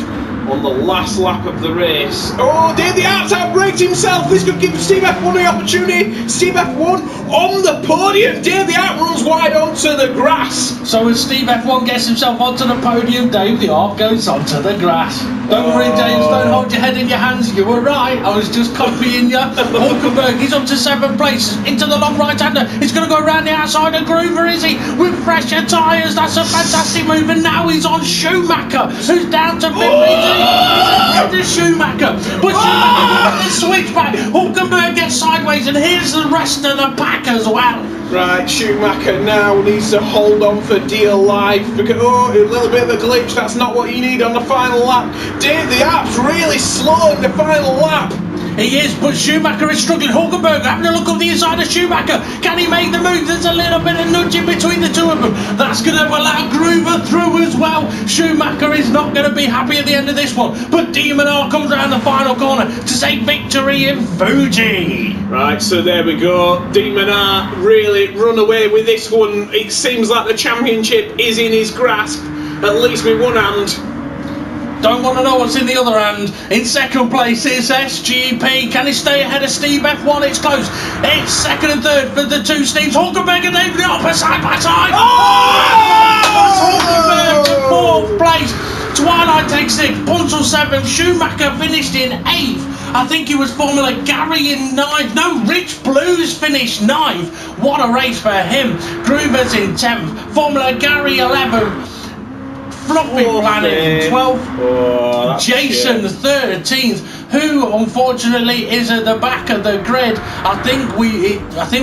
B: on the last lap of the race. Oh, Dave the Art's outbraked himself. This could give Steve F1 the opportunity. Steve F1 on the podium. Dave the Art runs wide onto the grass.
A: So as Steve F1 gets himself onto the podium, Dave the Art goes onto the grass. Don't worry, James, don't hold your head in your hands. You were right, I was just copying you. Hulkenberg, he's up to 7th place, into the long right-hander. He's going to go around the outside of Groover, is he? With fresher tyres, that's a fantastic move. And now he's on Schumacher, who's down to 15th. He's ahead of Schumacher. But Schumacher with the switchback. Hulkenberg gets sideways, and here's the rest of the pack as well.
B: Right, Schumacher now needs to hold on for dear life because, a little bit of a glitch, that's not what you need on the final lap. Dave the Art's really slow in the final lap.
A: He is, but Schumacher is struggling. Hulkenberg having a look up the inside of Schumacher. Can he make the move? There's a little bit of nudging between the two of them. That's going to allow Groover through as well. Schumacher is not going to be happy at the end of this one. But De Minaur comes around the final corner to take victory in Fuji.
B: Right, so there we go. De Minaur really run away with this one. It seems like the championship is in his grasp, at least with one hand.
A: Don't want to know what's in the other hand. In second place is SGP. Can he stay ahead of Steve F1? It's close. It's second and third for the two Steves. Hulkenberg and David Upper side by side. Hulkenberg in fourth place. Twilight takes sixth. Punzel seventh. Schumacher finished in eighth. I think it was Formula Gary in ninth. No, Rich Blues finished ninth. What a race for him. Groover's in 10th. Formula Gary 11th. Fluffy Planet in 12th. Jason 13th, who unfortunately is at the back of the grid. I think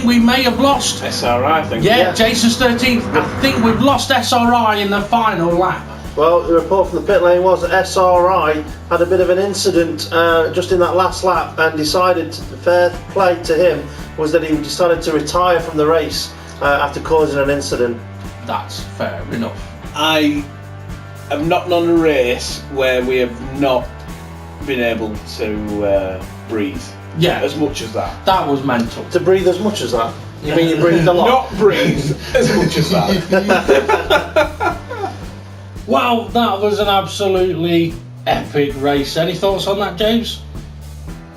A: we may have lost
B: SRI, I think.
A: Yeah, Jason's 13th. I think we've lost SRI in the final lap.
C: Well, the report from the pit lane was that SRI had a bit of an incident just in that last lap, and decided, fair play to him, was that he decided to retire from the race after causing an incident.
A: That's fair enough.
B: I have not known a race where we have not been able to breathe.
A: Yeah.
B: As much as that.
A: That was mental.
C: To breathe as much as that? You mean you breathed a lot?
B: Not breathe as much as that.
A: Well, that was an absolutely epic race. Any thoughts on that, James?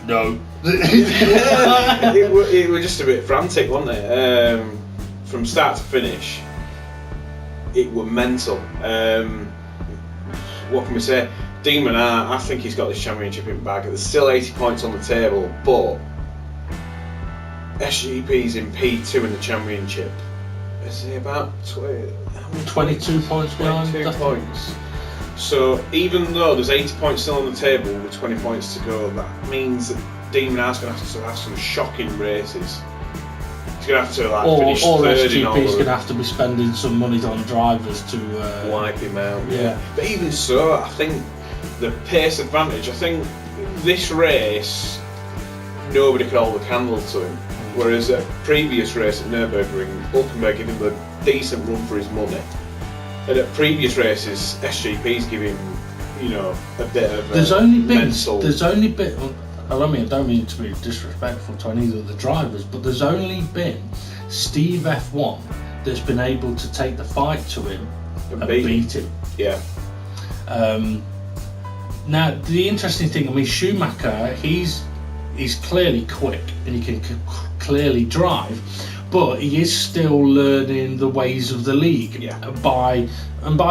A: No.
B: it was just a bit frantic, wasn't it? From start to finish, it was mental. What can we say? De Minaur, I think he's got this championship in bag. There's still 80 points on the table, but SGP's in P2 in the championship. Is he about
A: 22 points behind?
B: 22 points. So even though there's 80 points still on the table with 20 points to go, that means that De Minaur's going to have some shocking races. He's going to have to finish third in all of them.
A: SGP's going to have to be spending some money on drivers to
B: wipe him out.
A: Yeah.
B: But even so, I think the pace advantage, I think this race nobody could hold a candle to him. Whereas at previous race at Nürburgring, Hulkenberg gave him a decent run for his money. And at previous races, SGP's giving a bit of
A: There's only been I don't mean to be disrespectful to any of the drivers, but there's only been Steve F1 that's been able to take the fight to him and beat him.
B: Yeah.
A: Now the interesting thing, Schumacher, he's clearly quick and he can clearly drive, but he is still learning the ways of the league.
B: Yeah.
A: And by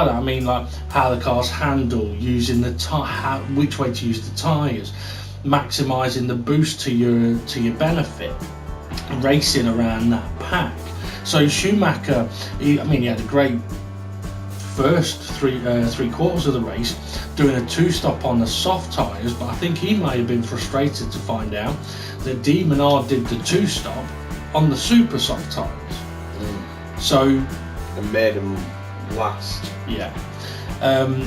A: that I mean like how the cars handle, using the which way to use the tyres, maximising the boost to your benefit, racing around that pack. So Schumacher, he had a great first three quarters of the race, doing a two-stop on the soft tyres, but I think he may have been frustrated to find out that De Minaur did the two-stop on the super soft tyres. So
B: and made him last.
A: Yeah.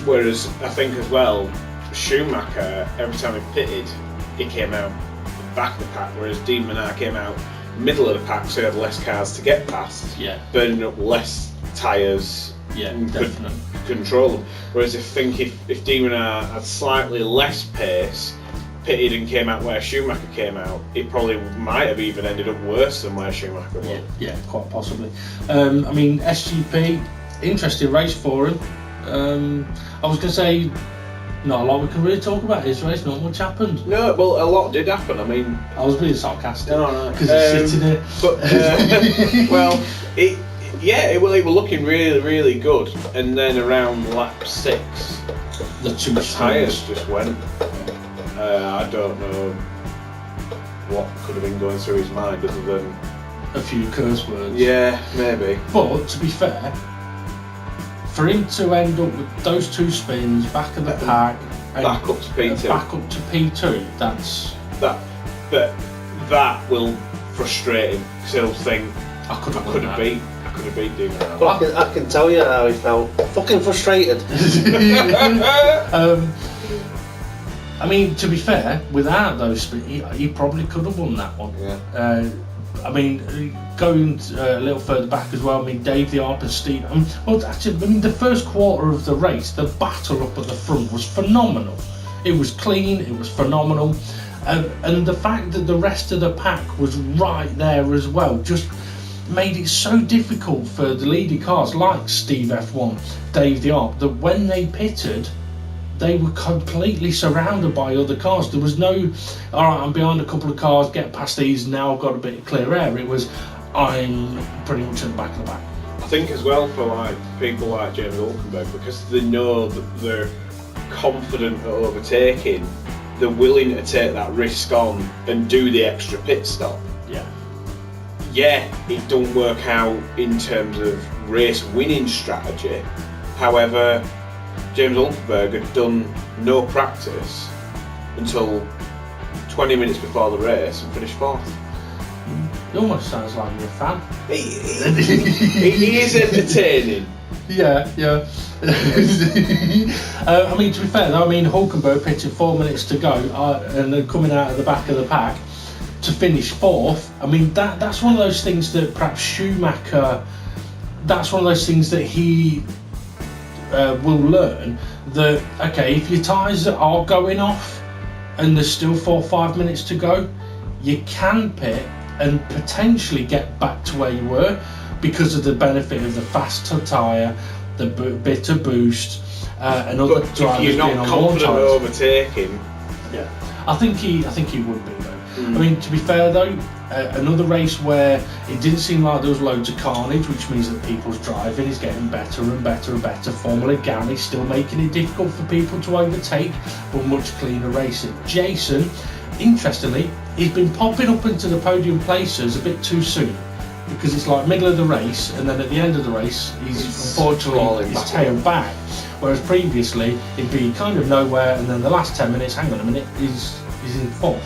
B: Whereas I think as well, Schumacher, every time he pitted, he came out the back of the pack, whereas De Minaur came out middle of the pack, so he had less cars to get past, burning up less tyres.
A: Yeah,
B: and
A: definitely.
B: Could control them. Whereas I think if De Minaur had slightly less pace, pitted and came out where Schumacher came out, it probably might have even ended up worse than where Schumacher was.
A: Yeah, quite possibly. SGP, interesting race for him. I was going to say, not a lot we can really talk about his race, not much happened.
B: No, well, a lot did happen.
A: I was being sarcastic.
B: No.
A: Because he's sitting here.
B: But, it was looking really, really good. And then around lap 6,
A: the
B: tyres just went. I don't know what could have been going through his mind other than
A: a few curse words.
B: Yeah, maybe.
A: But to be fair, for him to end up with those two spins, back of the pack,
B: back up to P2.
A: Back up to P2, that's
B: that will frustrate him because he'll think I could have beat De Minaur.
C: Well, I can tell you how he felt. Fucking frustrated.
A: I mean, to be fair, without those speed, he probably could have won that one.
B: Yeah.
A: I mean, going a little further back as well, I mean, Dave the Arp and Steve. The first quarter of the race, the battle up at the front was phenomenal. It was clean, it was phenomenal. And the fact that the rest of the pack was right there as well just made it so difficult for the leading cars like Steve F1, Dave the Arp, that when they pitted, they were completely surrounded by other cars. There was no, all right, I'm behind a couple of cars, get past these, now I've got a bit of clear air. It was, I'm pretty much at the back of the pack.
B: I think as well for like people like James Hulkenberg, because they know that they're confident at overtaking, they're willing to take that risk on and do the extra pit stop. Yeah, it don't work out in terms of race winning strategy. However, James Hulkenberg had done no practice until 20 minutes before the race and finished fourth.
A: It almost sounds like you're a fan.
B: He is entertaining.
A: Yeah. I mean, to be fair though, I mean, Hulkenberg pitted 4 minutes to go and then coming out of the back of the pack to finish fourth. I mean, that's one of those things that perhaps Schumacher, that's one of those things that he will learn, that, okay, if your tyres are going off and there's still 4 or 5 minutes to go, you can pit and potentially get back to where you were because of the benefit of the faster tyre, the bit of boost, and other
B: but
A: drivers
B: if you're
A: being
B: not
A: on more
B: confident
A: tyres.
B: overtaking,
A: I think he would be though. I mean, to be fair though, another race where it didn't seem like there was loads of carnage, which means that people's driving is getting better and better and better. Formula Gary still making it difficult for people to overtake, but much cleaner racing. Jason, interestingly, he's been popping up into the podium places a bit too soon, because it's like middle of the race and then at the end of the race he's unfortunately his tail back, whereas previously he'd be kind of nowhere and then the last 10 minutes, hang on a minute, he's in fourth.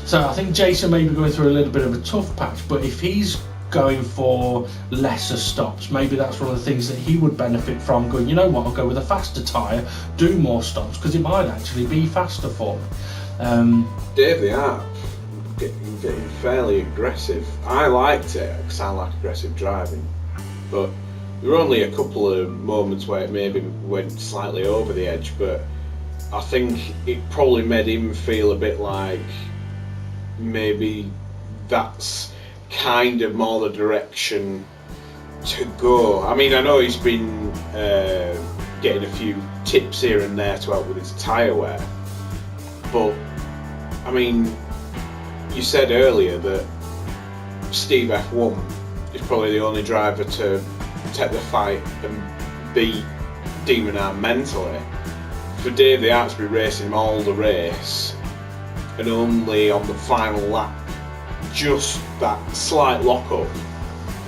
A: So I think Jason may be going through a little bit of a tough patch, but if he's going for lesser stops, maybe that's one of the things that he would benefit from, going, you know what, I'll go with a faster tyre, do more stops, because it might actually be faster for me.
B: Dave the Arp getting fairly aggressive. I liked it because I like aggressive driving, but there were only a couple of moments where it maybe went slightly over the edge, but I think it probably made him feel a bit like maybe that's kind of more the direction to go. I mean, I know he's been getting a few tips here and there to help with his tyre wear, but I mean, you said earlier that Steve F1 is probably the only driver to take the fight and beat Demon Arm mentally. For Dave the Arp to be racing him all the race and only on the final lap, just that slight lock-up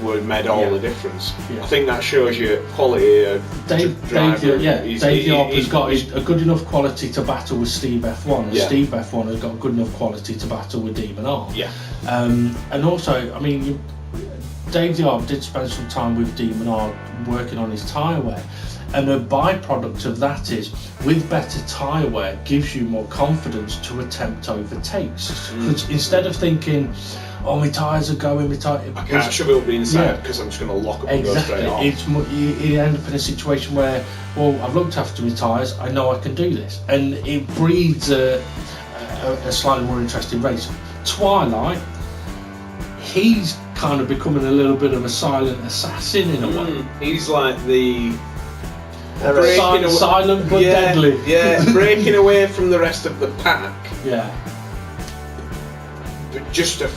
B: would have made all the difference. I think that shows you quality of driver.
A: Dave the Arp has got a good enough quality to battle with Steve F1, and Steve F1 has got good enough quality to battle with Demon Arm. And also, I mean, Dave the Arp did spend some time with Demon Arm working on his tyre wear, and a byproduct of that is, with better tyre wear, gives you more confidence to attempt overtakes. Because instead of thinking, oh, my tyres are going,
B: I can't shove it up the inside because I'm just going to lock up and go straight off.
A: You end up in a situation where, well, I've looked after my tyres, I know I can do this. And it breeds a slightly more interesting race. Twilight, he's kind of becoming a little bit of a silent assassin in a way.
B: He's like the
A: silent but deadly.
B: Yeah, breaking away from the rest of the pack.
A: Yeah.
B: But just a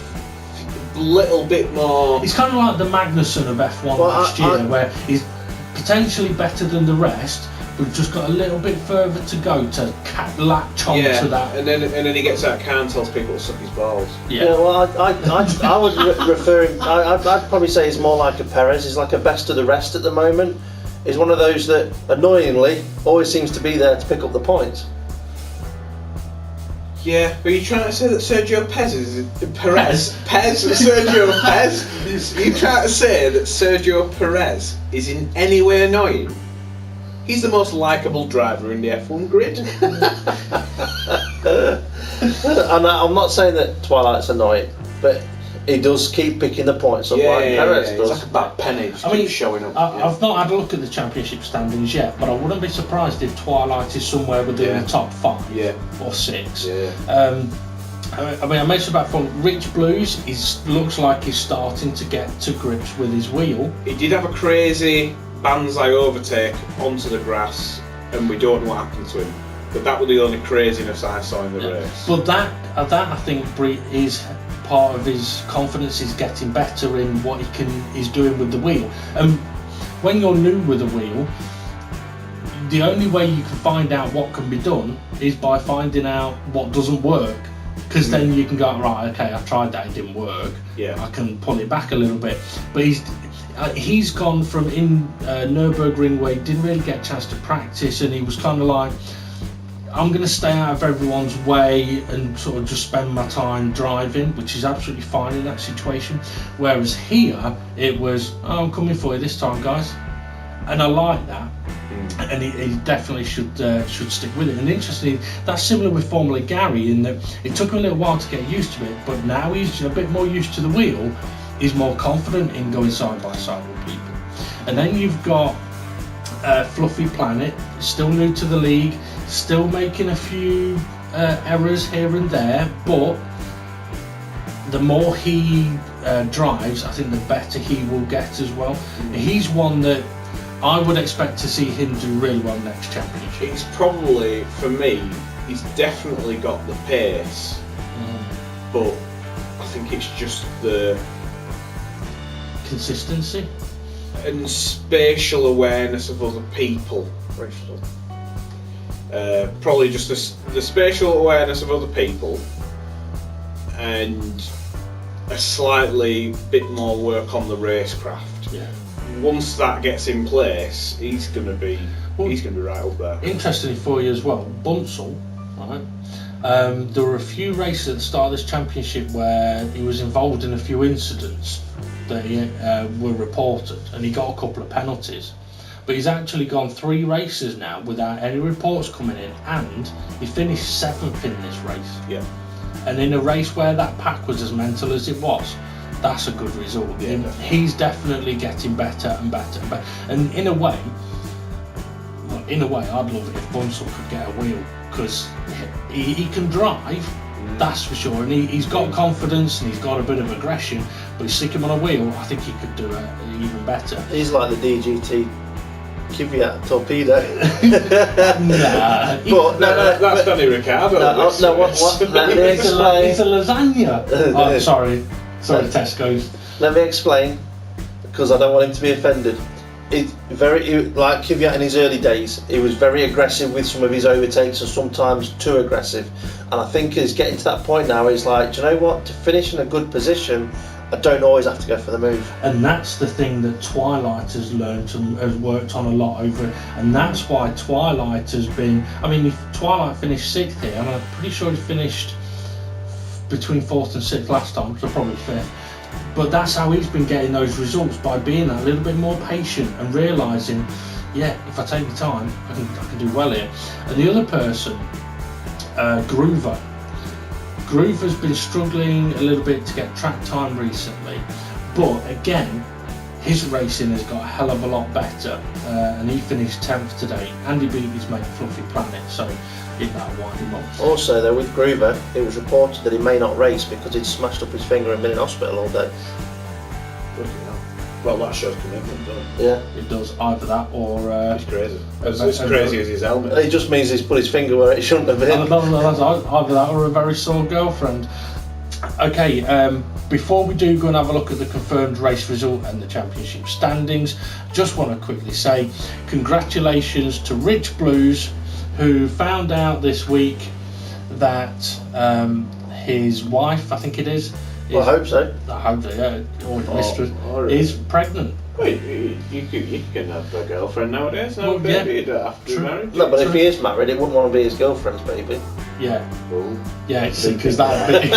B: little bit more.
A: He's kind of like the Magnussen of F1 last year, where he's potentially better than the rest, but just got a little bit further to go to latch on to that.
B: And then he gets out of car and tells people to suck his balls.
C: Well, I would refer him. I'd probably say he's more like a Perez. He's like a best of the rest at the moment. He's one of those that, annoyingly, always seems to be there to pick up the points.
B: Yeah, but you're trying to say that Sergio Perez is Sergio Perez? You're trying to say that Sergio Perez is in any way annoying? He's the most likeable driver in the F1 grid.
C: And I'm not saying that Twilight's annoying, but he does keep picking the points up like Perez does.
B: It's like a bad penny.
A: I mean,
B: showing up.
A: I've not had a look at the championship standings yet, but I wouldn't be surprised if Twilight is somewhere within the top 5 or 6. I mean, I mentioned about Rich Blues. Looks like he's starting to get to grips with his wheel.
B: He did have a crazy Banzai overtake onto the grass, and we don't know what happened to him. But that was the only craziness I saw in the race.
A: But that I think is part of his confidence is getting better in what he's doing with the wheel. And when you're new with a wheel, the only way you can find out what can be done is by finding out what doesn't work. Because then you can go, right, okay, I tried that, it didn't work. I can pull it back a little bit. But he's gone from in Nürburgring where he didn't really get a chance to practice, and he was kind of like, I'm going to stay out of everyone's way and sort of just spend my time driving, which is absolutely fine in that situation. Whereas here, it was, I'm coming for you this time, guys. And I like that. And he definitely should stick with it. And interestingly, that's similar with Formula Gary in that it took him a little while to get used to it, but now he's a bit more used to the wheel. He's more confident in going side by side with people. And then you've got Fluffy Planet, still new to the league, still making a few errors here and there, but the more he drives, I think the better he will get as well. He's one that I would expect to see him do really well next championship.
B: He's probably, for me, he's definitely got the pace, but I think it's just the
A: consistency
B: and spatial awareness of other people. Probably just the spatial awareness of other people and a slightly bit more work on the racecraft. Once that gets in place, he's going to be right up there.
A: Interestingly for you as well, Bunsell, right? There were a few races at the start of this championship where he was involved in a few incidents that were reported, and he got a couple of penalties. But he's actually gone 3 races now without any reports coming in, and he finished 7th in this race. And in a race where that pack was as mental as it was, that's a good result. He's definitely getting better and better and better. And in a way, I'd love it if Bunsell could get a wheel, because he can drive, that's for sure. And he's got confidence and he's got a bit of aggression, but you stick him on a wheel, I think he could do it even better.
C: He's like the DGT Kvyat torpedo.
A: But
B: that's Danny Ricciardo.
C: Let me explain.
A: It's a lasagna. Sorry, Tesco's.
C: Let me explain, because I don't want him to be offended. Like Kvyat in his early days, he was very aggressive with some of his overtakes and sometimes too aggressive. And I think he's getting to that point now. He's like, do you know what? To finish in a good position, I don't always have to go for the move.
A: And that's the thing that Twilight has learned and has worked on a lot over it. And that's why Twilight has been, I mean, if Twilight finished 6th here, and I'm pretty sure he finished between 4th and 6th last time, so probably 5th. But that's how he's been getting those results, by being that little bit more patient and realising, if I take the time, I can do well here. And the other person, Groover. Groover's been struggling a little bit to get track time recently, but again, his racing has got a hell of a lot better, and he finished 10th today, and he beat his mate Fluffy Planet, so that'll wind him up.
C: Also though, with Groover, it was reported that he may not race because he'd smashed up his finger and been in hospital all day.
B: Well, that shows commitment, doesn't it?
C: Yeah.
A: It does, either that or...
B: it's crazy. As crazy as his helmet.
C: It just means he's put his finger where it shouldn't have been.
A: Either that or a very sore girlfriend. Okay, before we do go and have a look at the confirmed race result and the championship standings, just want to quickly say congratulations to Rich Blues, who found out this week that his wife, I think it is,
C: well, I hope so.
A: I hope so, yeah. Or mistress is pregnant.
B: Wait, you can have a girlfriend nowadays. No, baby, you don't have to be married.
C: No, but if he is married, it wouldn't want to be his girlfriend's baby.
A: Yeah.
B: Ooh.
A: Yeah, because that would be.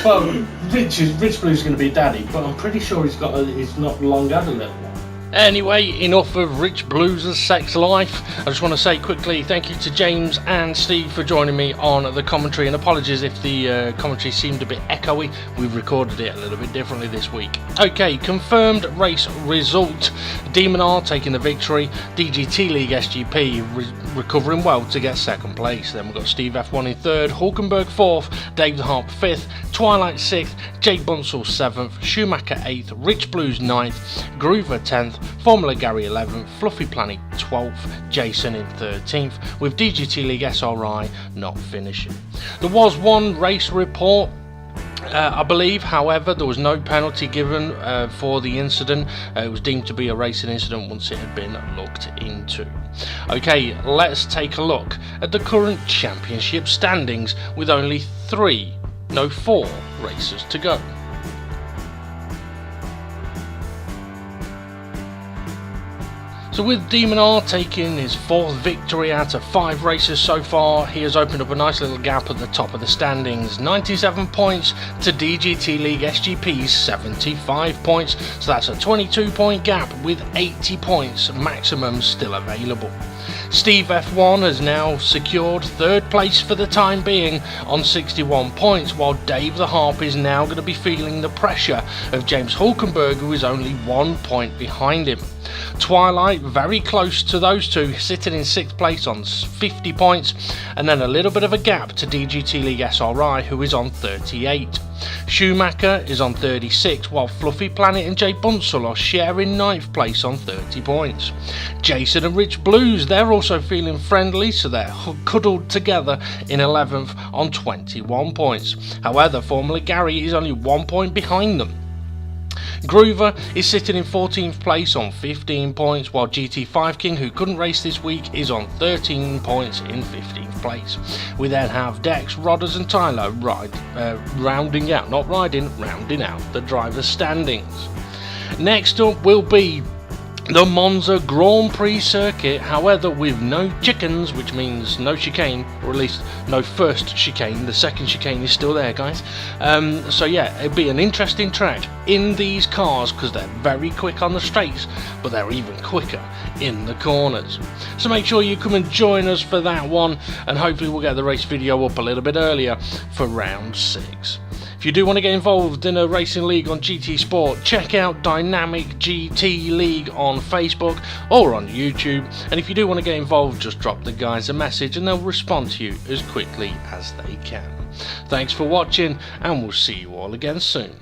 A: Well, Rich Blue's going to be daddy, but I'm pretty sure he's not long had a little one. Anyway, enough of Rich Blues' sex life. I just want to say quickly thank you to James and Steve for joining me on the commentary, and apologies if the commentary seemed a bit echoey. We've recorded it a little bit differently this week. Okay, confirmed race result. Demon R taking the victory. DGT League SGP recovering well to get second place. Then we've got Steve F1 in third, Hulkenberg fourth, Dave the Harp fifth, Twilight sixth, Jake Bunsell seventh, Schumacher eighth, Rich Blues ninth, Groover 10th, Formula Gary 11th, Fluffy Planet 12th, Jason in 13th, with DGT League SRI not finishing. There was one race report, I believe, however, there was no penalty given for the incident. It was deemed to be a racing incident once it had been looked into. Okay, let's take a look at the current championship standings with only 4 races to go. So with Demon R taking his 4th victory out of 5 races so far, he has opened up a nice little gap at the top of the standings. 97 points to DGT League SGP's 75 points, so that's a 22 point gap with 80 points maximum still available. Steve F1 has now secured 3rd place for the time being on 61 points, while Dave the Harp is now going to be feeling the pressure of James Hulkenberg, who is only 1 point behind him. Twilight very close to those two, sitting in 6th place on 50 points, and then a little bit of a gap to DGT League SRI, who is on 38. Schumacher is on 36, while Fluffy Planet and Jay Bunsell are sharing 9th place on 30 points. Jason and Rich Blues, they're also feeling friendly, so they're cuddled together in 11th on 21 points. However, Formula Gary is only 1 point behind them. Groover is sitting in 14th place on 15 points, while GT5 King, who couldn't race this week, is on 13 points in 15th place. We then have Dex, Rodders and Tyler rounding out the driver's standings. Next up will be the Monza Grand Prix circuit, however with no chickens, which means no chicane, or at least no first chicane. The second chicane is still there, guys. So yeah, it'll be an interesting track in these cars because they're very quick on the straights, but they're even quicker in the corners. So make sure you come and join us for that one, and hopefully we'll get the race video up a little bit earlier for round 6. If you do want to get involved in a racing league on GT Sport, check out Dynamic GT League on Facebook or on YouTube. And if you do want to get involved, just drop the guys a message and they'll respond to you as quickly as they can. Thanks for watching, and we'll see you all again soon.